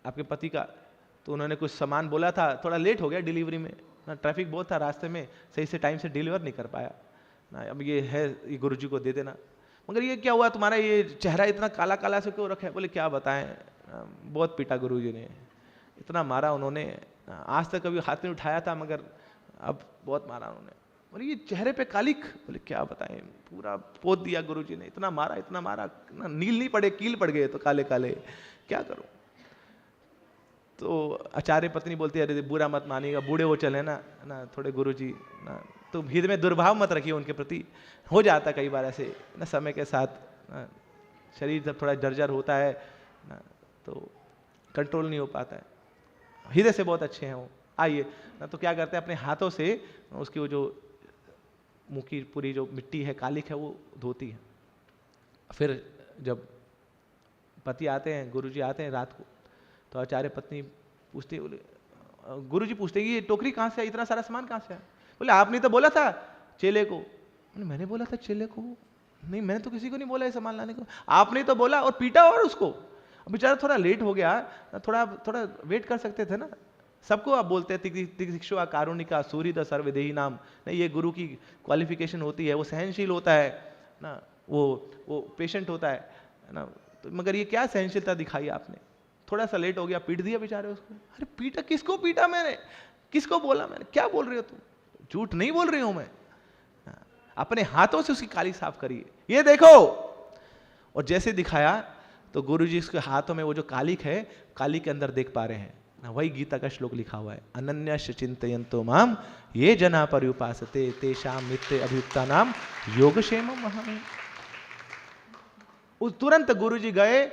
[SPEAKER 1] आपके पति का। तो उन्होंने कुछ सामान बोला था, थोड़ा लेट हो गया डिलीवरी में ना, ट्रैफिक बहुत था रास्ते में, सही से टाइम से डिलीवर नहीं कर पाया ना, अब ये है, ये गुरुजी को दे देना। मगर ये क्या हुआ तुम्हारा, ये चेहरा इतना काला काला से क्यों रखा है? बोले क्या बताएं, बहुत पीटा गुरुजी ने, इतना मारा उन्होंने, आज तक कभी हाथ नहीं उठाया था मगर अब बहुत मारा उन्होंने। बोले ये चेहरे पे कालिक, बोले क्या बताएं, पूरा पोत दिया गुरुजी ने, इतना मारा ना, नील नहीं पड़े, कील पड़ गए तो काले काले, क्या करूं? तो आचार्य पत्नी बोलती है अरे बुरा मत मानिएगा, बूढ़े वो चले ना थोड़े गुरुजी ना, तो हृदय में दुर्भाव मत रखिए उनके प्रति, हो जाता कई बार ऐसे ना, समय के साथ ना, शरीर जब थोड़ा जर्जर होता है ना, तो कंट्रोल नहीं हो पाता है। हृदय से बहुत अच्छे हैं वो, आइए ना। तो क्या करते हैं, अपने हाथों से उसकी वो जो मुंह की पूरी जो मिट्टी है, कालिक है, वो धोती है। फिर जब पति आते हैं, गुरुजी आते हैं रात को, तो आचार्य पत्नी पूछती, बोले गुरुजी पूछते कि ये टोकरी कहाँ से है, इतना सारा सामान कहाँ से है? बोले आपने तो बोला था चेले को। मैंने बोला था चेले को? नहीं, मैंने तो किसी को नहीं बोला है सामान लाने को। आपने तो बोला और पीटा और उसको। बेचारा थोड़ा लेट हो गया, थोड़ा वेट कर सकते थे ना। सबको आप बोलते हैं तितिक्षुआ कारुणिका सूरिद सर्वदेही नाम, नहीं ये गुरु की क्वालिफिकेशन होती है, वो सहनशील होता है ना, वो पेशेंट होता है ना। तो मगर ये क्या सहनशीलता दिखाई आपने, थोड़ा सा लेट हो गया, पीट दिया बेचारे उसको। अरे पीटा, किसको पीटा मैंने, किसको बोला मैंने, क्या बोल रही हो तुम? झूठ नहीं बोल रही हूं मैं, अपने हाथों से उसकी काली साफ करिए, ये देखो। और जैसे दिखाया तो गुरुजी उसके हाथों में वो जो कालिक है, काली के अंदर देख पा रहे हैं ना, वही गीता का श्लोक लिखा हुआ है, अनन्यश्च चिंतयन्तो माम ये जना पर्युपासते तेषां नित्य अभियुक्ता नाम योगक्षेमम वहामि। उस तुरंत गुरुजी गए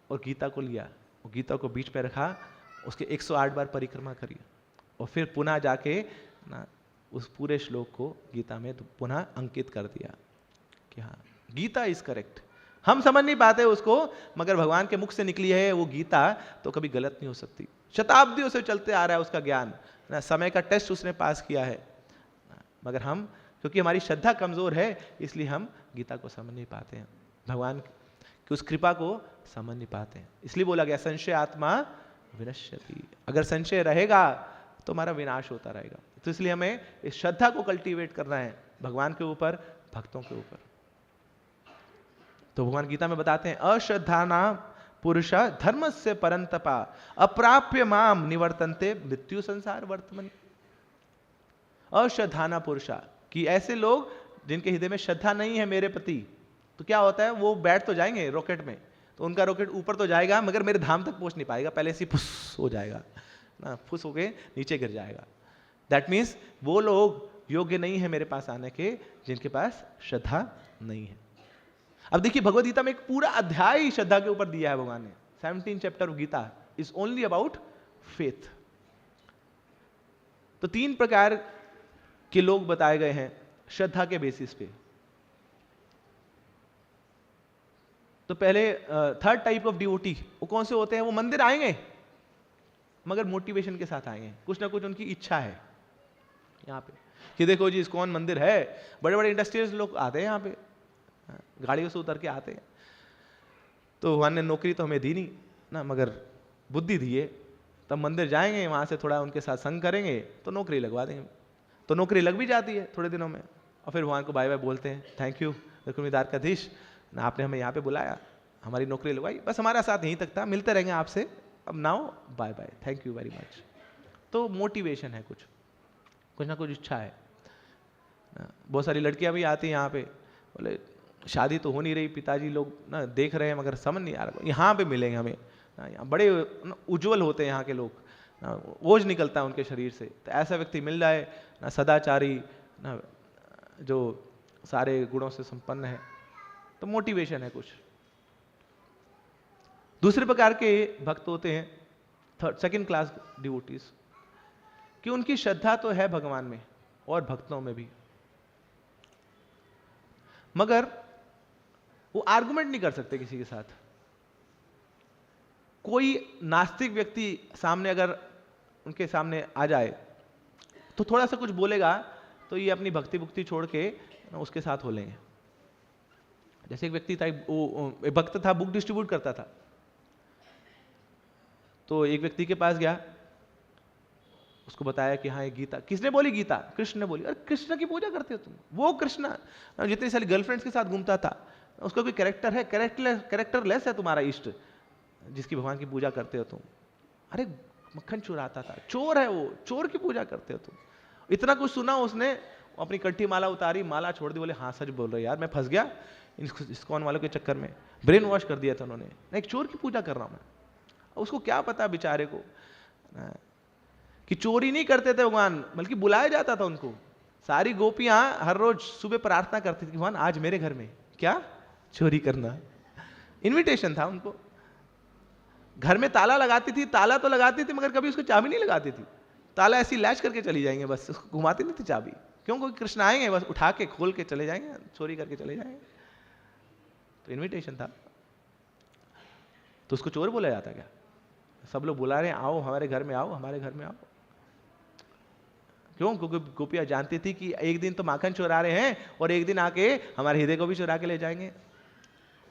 [SPEAKER 1] और गीता को लिया, और गीता को बीच पे रखा, उसके 108 बार परिक्रमा करी, और फिर पुनः जाके ना उस पूरे श्लोक को गीता में पुनः अंकित कर दिया कि हाँ गीता इज करेक्ट। हम समझ नहीं पाते उसको, मगर भगवान के मुख से निकली है वो गीता, तो कभी गलत नहीं हो सकती। शताब्दियों से चलते आ रहा है उसका ज्ञान ना, समय का टेस्ट उसने पास किया है, मगर हम क्योंकि हमारी श्रद्धा कमजोर है, इसलिए हम गीता को समझ नहीं पाते हैं, भगवान कि उस कृपा को समझ नहीं पाते हैं। इसलिए बोला गया संशय आत्मा विनश्यति, अगर संशय रहेगा तो हमारा विनाश होता रहेगा। तो इसलिए हमें इस श्रद्धा को कल्टीवेट करना है भगवान के ऊपर, भक्तों के ऊपर। तो भगवान गीता में बताते हैं अश्रद्धाना पुरुष धर्मस्य परंतपा अप्राप्य माम निवर्तन्ते मृत्यु संसार वर्तमान। अश्रद्धाना पुरुषा, कि ऐसे लोग जिनके हृदय में श्रद्धा नहीं है मेरे प्रति, तो क्या होता है, वो बैठ तो जाएंगे रॉकेट में, तो उनका रॉकेट ऊपर तो जाएगा मगर मेरे धाम तक पहुंच नहीं पाएगा, पहले से फुस हो जाएगा ना, फुस होके नीचे गिर जाएगा। दैट मीन्स वो लोग योग्य नहीं है मेरे पास आने के, जिनके पास श्रद्धा नहीं है। अब देखिए भगवद गीता में एक पूरा अध्याय श्रद्धा के ऊपर दिया है भगवान ने। 17 chapter of Gita is only about faith. तो 3 प्रकार के लोग बताए गए हैं श्रद्धा के बेसिस पे। तो पहले 3rd टाइप ऑफ डिवोटी, वो कौन से होते हैं? वो मंदिर आएंगे मगर मोटिवेशन के साथ आएंगे, कुछ ना कुछ उनकी इच्छा है यहाँ पे कि देखो जी इस्कॉन मंदिर है, बड़े बड़े इंडस्ट्रियल्स लोग आते हैं यहाँ पे, गाड़ियों से उतर के आते हैं, तो भगवान ने नौकरी तो हमें दी नहीं ना, मगर बुद्धि दी है, तब मंदिर जाएंगे, वहाँ से थोड़ा उनके साथ संग करेंगे तो नौकरी लगवा देंगे। तो नौकरी लग भी जाती है थोड़े दिनों में, और फिर भगवान को बाय बाय बोलते हैं, थैंक यू दरकुमिदार का धीश ना, आपने हमें यहाँ पे बुलाया, हमारी नौकरी लगवाई, बस हमारा साथ यहीं तक था, मिलते रहेंगे आपसे, अब now bye bye, thank you very much. तो मोटिवेशन है, कुछ ना कुछ इच्छा है। बहुत सारी लड़कियां भी आती हैं यहाँ पे, बोले शादी तो हो नहीं रही, पिताजी लोग ना देख रहे हैं मगर समझ नहीं आ रहा, यहाँ पे मिलेंगे हमें, यहाँ बड़े उज्जवल होते हैं यहाँ के लोग, ओज निकलता है उनके शरीर से, तो ऐसा व्यक्ति मिल जाए ना, सदाचारी ना, जो सारे गुणों से संपन्न है, तो मोटिवेशन है कुछ। दूसरे प्रकार के भक्त होते हैं सेकंड क्लास डिवोटीज, कि उनकी श्रद्धा तो है भगवान में और भक्तों में भी, मगर वो आर्गुमेंट नहीं कर सकते किसी के साथ। कोई नास्तिक व्यक्ति सामने अगर उनके सामने आ जाए तो थोड़ा सा कुछ बोलेगा तो ये अपनी भक्ति भुक्ति छोड़ के उसके साथ हो लेंगे। जैसे एक व्यक्ति था, एक भक्त था, बुक डिस्ट्रीब्यूट करता था, तो एक व्यक्ति के पास गया, उसको बताया कि हाँ ये गीता, किसने बोली गीता? कृष्ण ने बोली। अरे कृष्ण की पूजा करते हो तुम? वो कृष्ण जितनी सारी गर्लफ्रेंड्स के साथ घूमता था, उसका कोई कैरेक्टर है? कैरेक्टरलेस है तुम्हारा इष्ट जिसकी भगवान की पूजा करते हो तुम। अरे मक्खन चुराता था, चोर है वो, चोर की पूजा करते हो तुम। इतना कुछ सुना उसने, अपनी कंठी माला उतारी, माला छोड़ दी, बोले हाँ सच बोल रहे यार, मैं फंस गया इस्कॉन वालों के चक्कर में, ब्रेन वॉश कर दिया था उन्होंने, मैं एक चोर की पूजा कर रहा हूं मैं। उसको क्या पता बेचारे को कि चोरी नहीं करते थे भगवान, बल्कि बुलाया जाता था उनको। सारी गोपियां हर रोज सुबह प्रार्थना करती थी, भगवान आज मेरे घर में क्या चोरी करना, इनविटेशन था उनको। घर में ताला लगाती थी, ताला तो लगाती थी मगर कभी उसको चाबी नहीं लगाती थी, ताला ऐसी लैच करके चली जाएंगे, बस उसको घुमाती नहीं थी चाबी, क्यों? कोई कृष्ण आएंगे बस उठा के खोल के चले जाएंगे, चोरी करके चले जाएंगे। तो इनविटेशन था, तो उसको चोर बोला जाता क्या? सब लोग बुला रहे हैं, आओ हमारे घर में आओ, हमारे घर में आओ। क्यों? क्योंकि गोपियां जानती थी कि एक दिन तो माखन चुरा रहे हैं और एक दिन आके हमारे हृदय को भी चुरा के ले जाएंगे।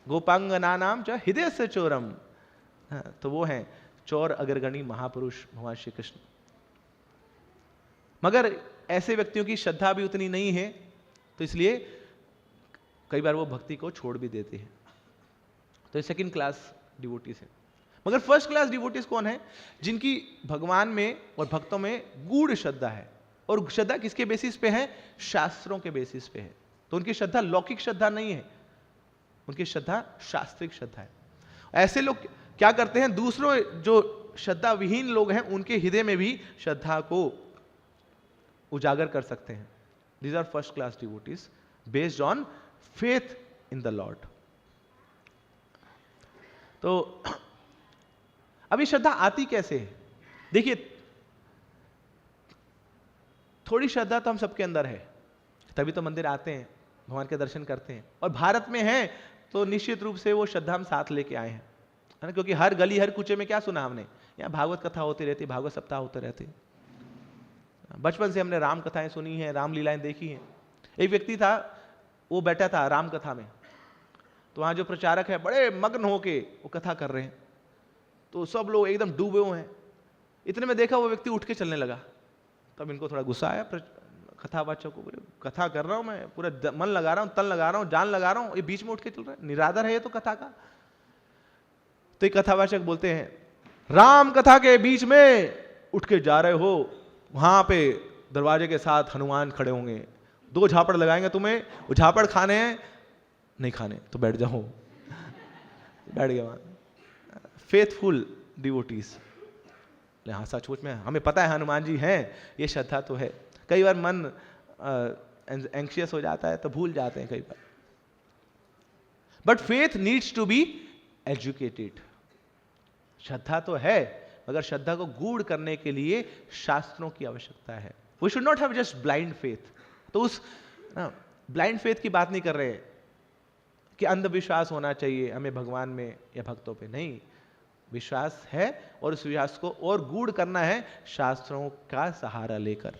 [SPEAKER 1] गोपांगना नाम जो हृदय से चोरम, तो वो है चोर अग्रगणी महापुरुष भगवान श्री कृष्ण। मगर ऐसे व्यक्तियों की श्रद्धा भी उतनी नहीं है, तो इसलिए कई बार वो भक्ति को छोड़ भी देते हैं। तो ये सेकंड क्लास डिवोटीज है। मगर फर्स्ट क्लास डिवोटीज कौन है? जिनकी भगवान में और भक्तों में गूढ़ श्रद्धा है। और श्रद्धा किसके बेसिस पे है? शास्त्रों के बेसिस पे है। तो उनकी श्रद्धा लौकिक श्रद्धा नहीं है, उनकी श्रद्धा शास्त्रिक श्रद्धा है। ऐसे लोग क्या करते हैं, दूसरों जो श्रद्धा विहीन लोग हैं उनके हृदय में भी श्रद्धा को उजागर कर सकते हैं। These are first class devotees based on faith in the lord. तो अभी श्रद्धा आती कैसे है? देखिए, थोड़ी श्रद्धा तो हम सबके अंदर है, तभी तो मंदिर आते हैं, भगवान के दर्शन करते हैं। और भारत में है तो निश्चित रूप से वो श्रद्धा हम साथ लेके आए हैं, है ना? क्योंकि हर गली हर कूचे में क्या सुना हमने, यहाँ भागवत कथा होती रहती, भागवत सप्ताह होते रहते। बचपन से हमने राम कथाएं सुनी है, राम लीलाएं देखी हैं। एक व्यक्ति था, वो बैठा था राम कथा में, तो वहां जो प्रचारक है बड़े मग्न होके वो कथा कर रहे हैं, तो सब लोग एकदम डूबे हुए हैं। इतने में देखा वो व्यक्ति उठ के चलने लगा, तब इनको थोड़ा गुस्सा आया कथावाचक को, कथा कर रहा हूं मैं, पूरा मन लगा रहा हूं, तन लगा रहा हूं, जान लगा रहा हूं, ये बीच में उठ के चल रहा है, निरादर है ये तो कथा का। तो एक कथावाचक बोलते हैं, राम कथा के बीच में उठ के जा रहे हो, वहां पे दरवाजे के साथ हनुमान खड़े होंगे, 2 झापड़ लगाएंगे तुम्हें, वो झापड़ खाने हैं नहीं खाने तो बैठ जाओ। बैठ गया वहां। फेथफुल डिवोटीज, हाँ सचमुच में हमें पता है हनुमान जी हैं, ये श्रद्धा तो है। कई बार मन एंक्शियस हो जाता है तो भूल जाते हैं कई बार। But faith needs to be educated. श्रद्धा तो है, मगर श्रद्धा को गूढ़ करने के लिए शास्त्रों की आवश्यकता है। We should not have just blind faith. तो उस ब्लाइंड फेथ की बात नहीं कर रहे कि अंधविश्वास होना चाहिए हमें भगवान में या भक्तों पे, नहीं। विश्वास है और उस विश्वास को और गूढ़ करना है शास्त्रों का सहारा लेकर।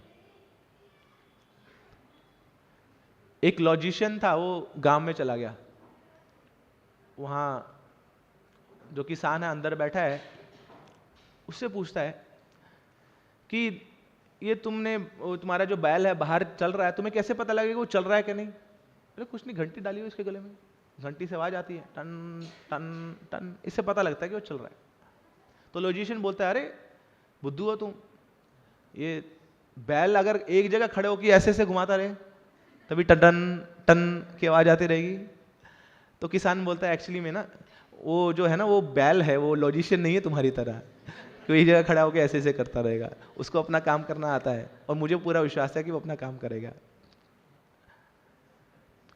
[SPEAKER 1] एक लॉजिशियन था, वो गांव में चला गया। वहां जो किसान है अंदर बैठा है, उससे पूछता है कि ये तुम्हारा जो बैल है बाहर चल रहा है, तुम्हें कैसे पता लगेगा वो चल रहा है कि नहीं? अरे कुछ नहीं, घंटी डाली हुई इसके गले में, घंटी से आवाज आती है टन टन टन, इससे पता लगता है कि वो चल रहा है। तो लॉजिशियन बोलता है, अरे बुद्धू हो तुम, ये बैल अगर एक जगह खड़े होकर ऐसे ऐसे घुमाता रहे तभी टन टन की आवाज आती रहेगी। तो किसान बोलता है, एक्चुअली में ना वो जो है ना, वो बैल है, वो लॉजिशियन नहीं है तुम्हारी तरह, तो एक जगह खड़ा होकर ऐसे ऐसे करता रहेगा, उसको अपना काम करना आता है और मुझे पूरा विश्वास है कि वो अपना काम करेगा।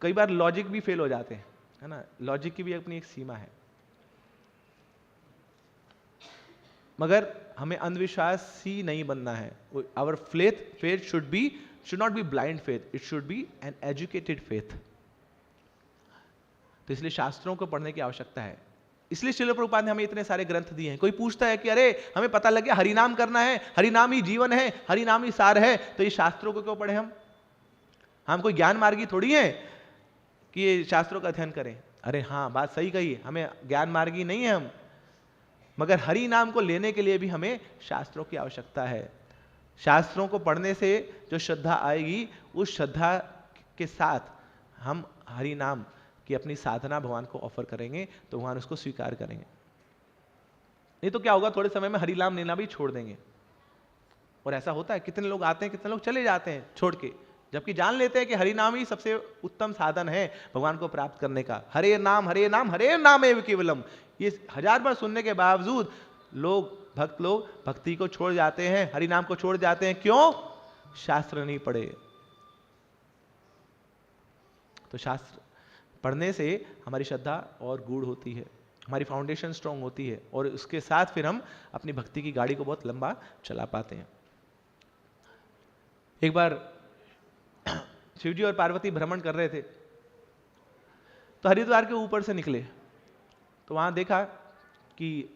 [SPEAKER 1] कई बार लॉजिक भी फेल हो जाते हैं, है ना, लॉजिक की भी अपनी एक सीमा है। मगर हमें अंधविश्वासी नहीं बनना है। Our faith should not be blind faith, it should be an educated faith. तो इसलिए शास्त्रों को पढ़ने की आवश्यकता है। इसलिए श्रील प्रभुपाद ने हमें इतने सारे ग्रंथ दिए हैं। कोई पूछता है कि अरे हमें पता लग गया हरिनाम करना है, हरिनाम ही जीवन है, हरिनाम ही सार है, तो ये शास्त्रों को क्यों पढ़े हम कोई ज्ञान मार्गी थोड़ी है कि ये शास्त्रों का अध्ययन करें। अरे हाँ, बात सही कही, हमें ज्ञान मार्गी नहीं है हम, मगर हरि नाम को लेने के लिए भी हमें शास्त्रों की आवश्यकता है। शास्त्रों को पढ़ने से जो श्रद्धा आएगी, उस श्रद्धा के साथ हम हरि नाम की अपनी साधना भगवान को ऑफर करेंगे तो भगवान उसको स्वीकार करेंगे। नहीं तो क्या होगा, थोड़े समय में हरि नाम लेना भी छोड़ देंगे। और ऐसा होता है, कितने लोग आते हैं, कितने लोग चले जाते हैं छोड़ के, जबकि जान लेते हैं कि हरि नाम ही सबसे उत्तम साधन है भगवान को प्राप्त करने का। हरे नाम हरे नाम हरे नाम एव केवलम, ये 1000 बार सुनने के बावजूद भक्त लोग भक्ति को छोड़ जाते हैं, हरि नाम को छोड़ जाते हैं। क्यों? शास्त्र नहीं पढ़े। तो शास्त्र पढ़ने से हमारी श्रद्धा और गूढ़ होती है, हमारी फाउंडेशन स्ट्रांग होती है, और उसके साथ फिर हम अपनी भक्ति की गाड़ी को बहुत लंबा चला पाते हैं। एक बार शिवजी और पार्वती भ्रमण कर रहे थे, तो हरिद्वार के ऊपर से निकले, तो वहां देखा कि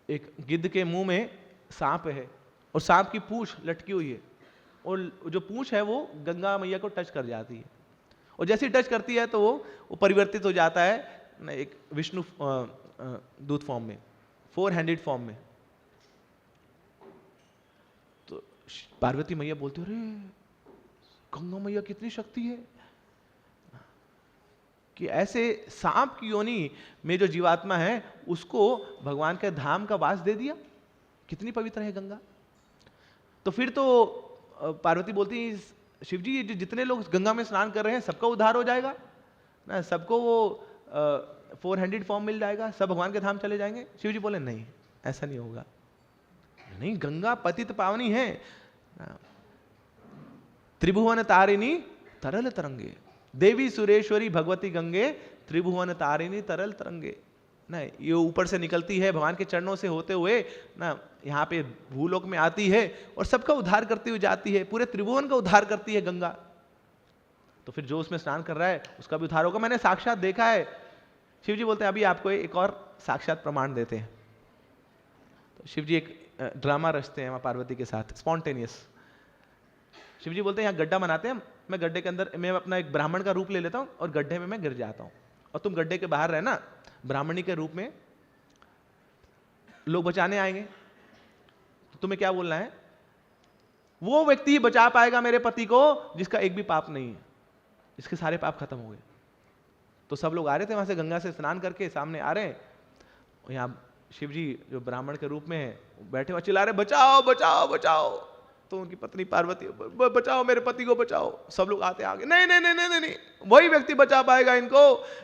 [SPEAKER 1] एक गिद्ध के मुंह में सांप है और सांप की पूंछ लटकी हुई है, और जो पूंछ है वो गंगा मैया को टच कर जाती है, और जैसे ही टच करती है तो वो परिवर्तित हो जाता है एक विष्णु दूत फॉर्म में, 4 हैंडेड फॉर्म में। तो पार्वती मैया बोलती, अरे गंगा मैया कितनी शक्ति है कि ऐसे सांप की योनि में जो जीवात्मा है उसको भगवान के धाम का वास दे दिया, कितनी पवित्र है गंगा। तो फिर तो पार्वती बोलती, शिव जी जितने लोग गंगा में स्नान कर रहे हैं सबका उद्धार हो जाएगा ना, सबको वो 4 हैंडेड फॉर्म मिल जाएगा, सब भगवान के धाम चले जाएंगे। शिव जी बोले, नहीं ऐसा नहीं होगा, नहीं, गंगा पतित पावनी है, त्रिभुवन तारिणी तरल तरंगे, देवी सुरेश्वरी भगवती गंगे, त्रिभुवन तारिणी तरल तरंगे। ना ये ऊपर से निकलती है, भगवान के चरणों से होते हुए ना यहाँ पे भूलोक में आती है और सबका उद्धार करती हुई जाती है, पूरे त्रिभुवन का उद्धार करती है गंगा। तो फिर जो उसमें स्नान कर रहा है उसका भी उद्धार होगा, मैंने साक्षात देखा है। शिव जी बोलते हैं, अभी आपको एक और साक्षात प्रमाण देते हैं। तो शिव जी एक ड्रामा रचते हैं मां पार्वती के साथ, स्पॉन्टेनियस। शिव जी बोलते हैं, यहाँ गड्ढा बनाते हैं, मैं गड्ढे के अंदर मैं अपना एक ब्राह्मण का रूप ले लेता हूँ और गड्ढे में मैं गिर जाता हूँ, और तुम गड्ढे के बाहर रहना, ब्राह्मणी के रूप में लोग बचाने आएंगे। तो तुम्हें क्या बोलना है, वो व्यक्ति ही बचा पाएगा मेरे पति को जिसका एक भी पाप नहीं है, इसके सारे पाप खत्म हो गए। तो सब लोग आ रहे थे वहां से, गंगा से स्नान करके सामने आ रहे हैं, यहाँ शिव जी जो ब्राह्मण के रूप में है बैठे हुए चिल्ला रहे, बचाओ बचाओ बचाओ। तो उनकी पत्नी पार्वती, बचाओ मेरे पति को बचाओ। सब लोग आते आगे, नहीं नहीं नहीं नहीं नहीं, वही व्यक्ति बचा पाएगा इनको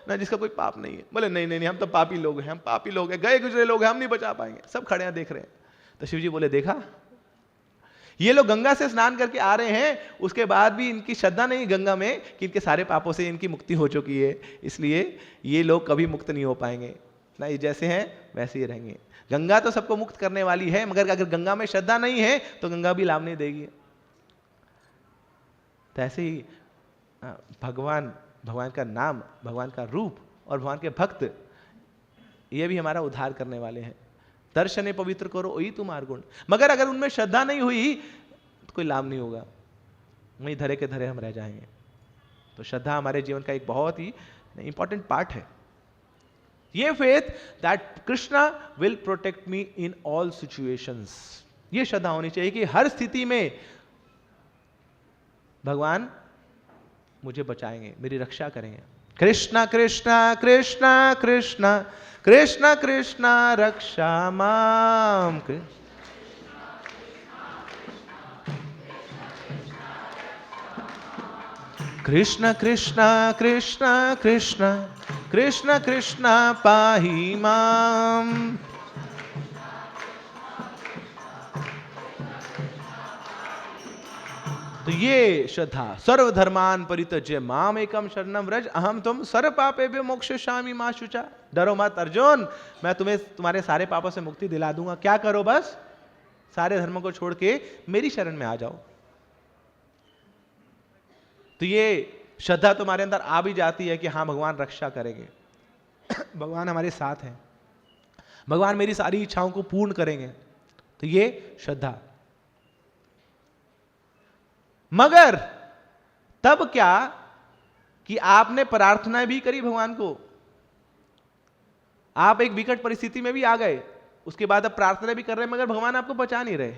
[SPEAKER 1] ना जिसका कोई पाप नहीं है। बोले नहीं नहीं नहीं, हम तो पापी लोग हैं, हम पापी लोग हैं, गए गुजरे लोग हैं, हम नहीं बचा पाएंगे। सब खड़े हैं देख रहे हैं। तो शिव जी बोले, देखा ये लोग गंगा से स्नान करके आ रहे हैं, उसके बाद भी इनकी श्रद्धा नहीं गंगा में कि इनके सारे पापों से इनकी मुक्ति हो चुकी है, इसलिए ये लोग कभी मुक्त नहीं हो पाएंगे ना, ये जैसे हैं वैसे ही रहेंगे। गंगा तो सबको मुक्त करने वाली है, मगर अगर गंगा में श्रद्धा नहीं है तो गंगा भी लाभ नहीं देगी। तो ऐसे ही भगवान का नाम, भगवान का रूप और भगवान के भक्त, ये भी हमारा उद्धार करने वाले हैं। दर्शने पवित्र करो वही तुम्हार गुण। मगर अगर उनमें श्रद्धा नहीं हुई तो कोई लाभ नहीं होगा, वहीं धरे के धरे हम रह जाएंगे। तो श्रद्धा हमारे जीवन का एक बहुत ही इंपॉर्टेंट पार्ट है। ये faith that Krishna will protect me in all situations, ये श्रद्धा होनी चाहिए कि हर स्थिति में भगवान मुझे बचाएंगे, मेरी रक्षा करेंगे। कृष्णा कृष्णा कृष्णा कृष्णा कृष्णा कृष्णा रक्षा माम। कृष्ण कृष्ण कृष्ण कृष्ण कृष्ण कृष्ण पाहि माम। तो ये श्रद्धा, सर्वधर्मान परित्यज्य माम एकम शरणम व्रज अहम तुम सर्व पापेभ्यो मोक्षयिष्यामि मा शुचा। डरो मत अर्जुन, मैं तुम्हें तुम्हारे सारे पापों से मुक्ति दिला दूंगा। क्या करो, बस सारे धर्मों को छोड़ के मेरी शरण में आ जाओ। तो ये श्रद्धा तुम्हारे अंदर आ भी जाती है कि हाँ भगवान रक्षा करेंगे, भगवान हमारे साथ हैं, भगवान मेरी सारी इच्छाओं को पूर्ण करेंगे। तो ये श्रद्धा। मगर तब क्या कि आपने प्रार्थना भी करी भगवान को, आप एक विकट परिस्थिति में भी आ गए, उसके बाद अब प्रार्थना भी कर रहे हैं मगर भगवान आपको बचा नहीं रहे,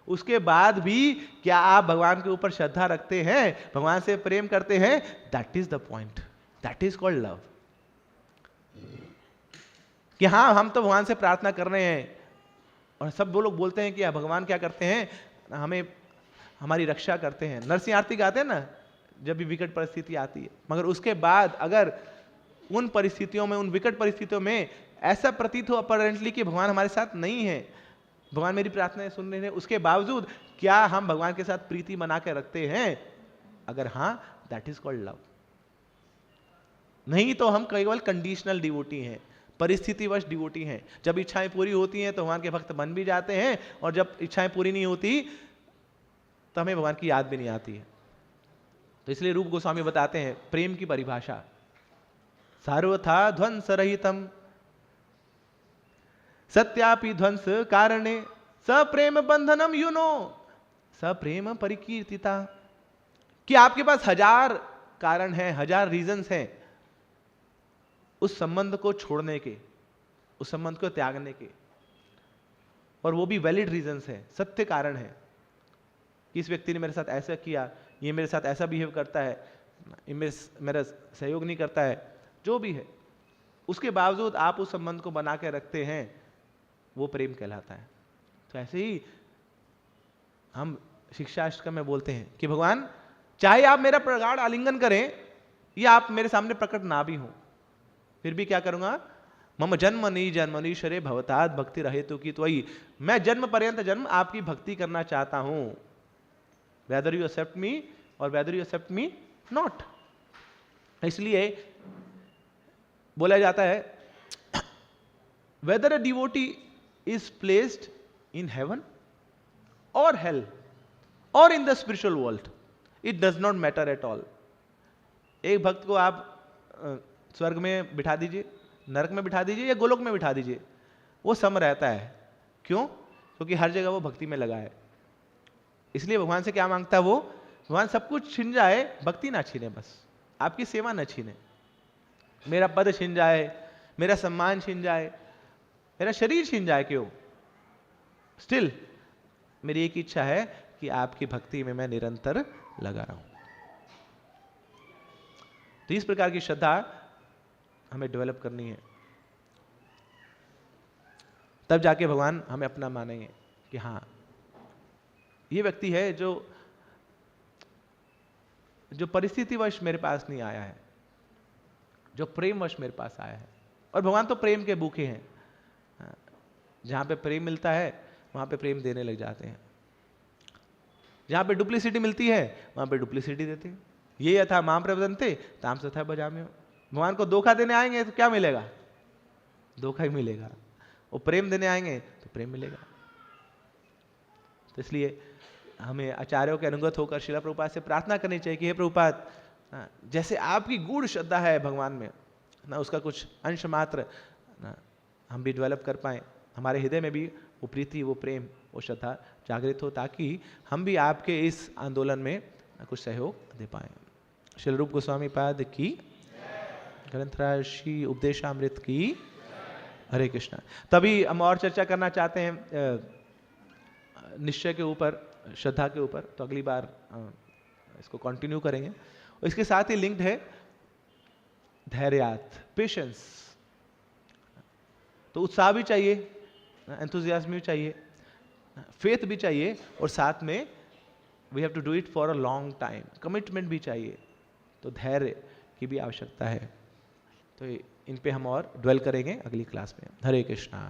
[SPEAKER 1] उसके बाद भी क्या आप भगवान के ऊपर श्रद्धा रखते हैं, भगवान से प्रेम करते हैं? That is the point, that is called love. कि हाँ हम तो भगवान से प्रार्थना कर रहे हैं, और सब वो लोग बोलते हैं कि भगवान क्या करते हैं, हमें हमारी रक्षा करते हैं, नरसिंह आरती गाते हैं ना जब भी विकट परिस्थिति आती है। मगर उसके बाद अगर उन परिस्थितियों में, उन विकट परिस्थितियों में ऐसा प्रतीत हो अपरेंटली कि भगवान हमारे साथ नहीं है, भगवान मेरी प्रार्थनाएं सुन रहे हैं, उसके बावजूद क्या हम भगवान के साथ प्रीति बना के रखते हैं? अगर हाँ, दैट इज कॉल्ड लव। नहीं तो हम केवल कंडीशनल डिवोटी हैं, परिस्थितिवश डिवोटी हैं। जब इच्छाएं पूरी होती हैं तो भगवान के भक्त बन भी जाते हैं, और जब इच्छाएं पूरी नहीं होती तो हमें भगवान की याद भी नहीं आती है। तो इसलिए रूप गोस्वामी बताते हैं प्रेम की परिभाषा, सर्वथा ध्वंस रहितम सत्यापि ध्वंस कारणे सप्रेम बंधनम युनो सप्रेम परिकीर्तिता। कि आपके पास 1000 कारण हैं, 1000 रीजंस हैं उस संबंध को छोड़ने के, उस संबंध को त्यागने के, और वो भी वैलिड रीजंस हैं, सत्य कारण है कि इस व्यक्ति ने मेरे साथ ऐसा किया, ये मेरे साथ ऐसा बिहेव करता है, ये मेरा सहयोग नहीं करता है, जो भी है, उसके बावजूद आप उस संबंध को बना के रखते हैं, वो प्रेम कहलाता है। तो ऐसे ही हम शिक्षाष्टकम में बोलते हैं कि भगवान चाहे आप मेरा प्रगाढ़ आलिंगन करें या आप मेरे सामने प्रकट ना भी हो, फिर भी क्या करूंगा? मम जन्म नहीं जन्मनीश्वरे भवतात भक्ति रहे तो की त्वयि। मैं जन्म पर्यंत जन्म आपकी भक्ति करना चाहता हूं, weather you accept me or whether you accept me not. इसलिए बोला जाता है whether a devotee is placed in heaven or hell or in the spiritual world, it does not matter at all. एक भक्त को आप स्वर्ग में बिठा दीजिए, नरक में बिठा दीजिए या गोलोक में बिठा दीजिए, वो सम रहता है। क्यों? क्योंकि हर जगह वो भक्ति में लगा है। इसलिए भगवान से क्या मांगता है वो? भगवान सब कुछ छिन जाए, भक्ति ना छीने, बस आपकी सेवा ना छीने। मेरा पद छिन जाए, मेरा सम्मान छिन जाए, मेरा शरीर छिन जाए, क्यों? स्टिल मेरी एक इच्छा है कि आपकी भक्ति में मैं निरंतर लगा रहूं। तो इस प्रकार की श्रद्धा हमें डेवलप करनी है, तब जाके भगवान हमें अपना मानेंगे कि हाँ ये व्यक्ति है जो परिस्थितिवश मेरे पास नहीं आया है, जो प्रेमवश मेरे पास आया है। और भगवान तो प्रेम के भूखे हैं, जहां पे प्रेम मिलता है वहां पे प्रेम देने लग जाते हैं, जहां पे डुप्लिसिटी मिलती है वहां पे डुप्लिसिटी देते हैं। ये यथा माम प्रवदन्ते ताम तथा भजाम्यो। भगवान को धोखा देने आएंगे तो क्या मिलेगा? धोखा ही मिलेगा। वो प्रेम देने आएंगे तो प्रेम मिलेगा। तो इसलिए हमें आचार्यों के अनुगत होकर श्रील प्रभुपाद से प्रार्थना करनी चाहिए कि हे प्रभुपाद, जैसे आपकी गूढ़ श्रद्धा है भगवान में ना, उसका कुछ अंश मात्र ना हम भी डेवलप कर पाएँ, हमारे हृदय में भी वो प्रीति, वो प्रेम, वो श्रद्धा जागृत हो, ताकि हम भी आपके इस आंदोलन में कुछ सहयोग दे पाएँ। श्रील रूप गोस्वामी पाद की, ग्रंथराज श्री उपदेशामृत की, हरे कृष्णा। तभी हम और चर्चा करना चाहते हैं निश्चय के ऊपर, श्रद्धा के ऊपर, तो अगली बार इसको कंटिन्यू करेंगे। और इसके साथ ही लिंक्ड है धैर्यात, पेशेंस। तो उत्साह भी चाहिए, एंथुजियाज्म भी चाहिए, फेथ भी चाहिए, और साथ में we have to do it for a long time, commitment भी चाहिए। तो धैर्य की भी आवश्यकता है। तो इन पे हम और ड्वेल करेंगे अगली क्लास में। हरे कृष्णा।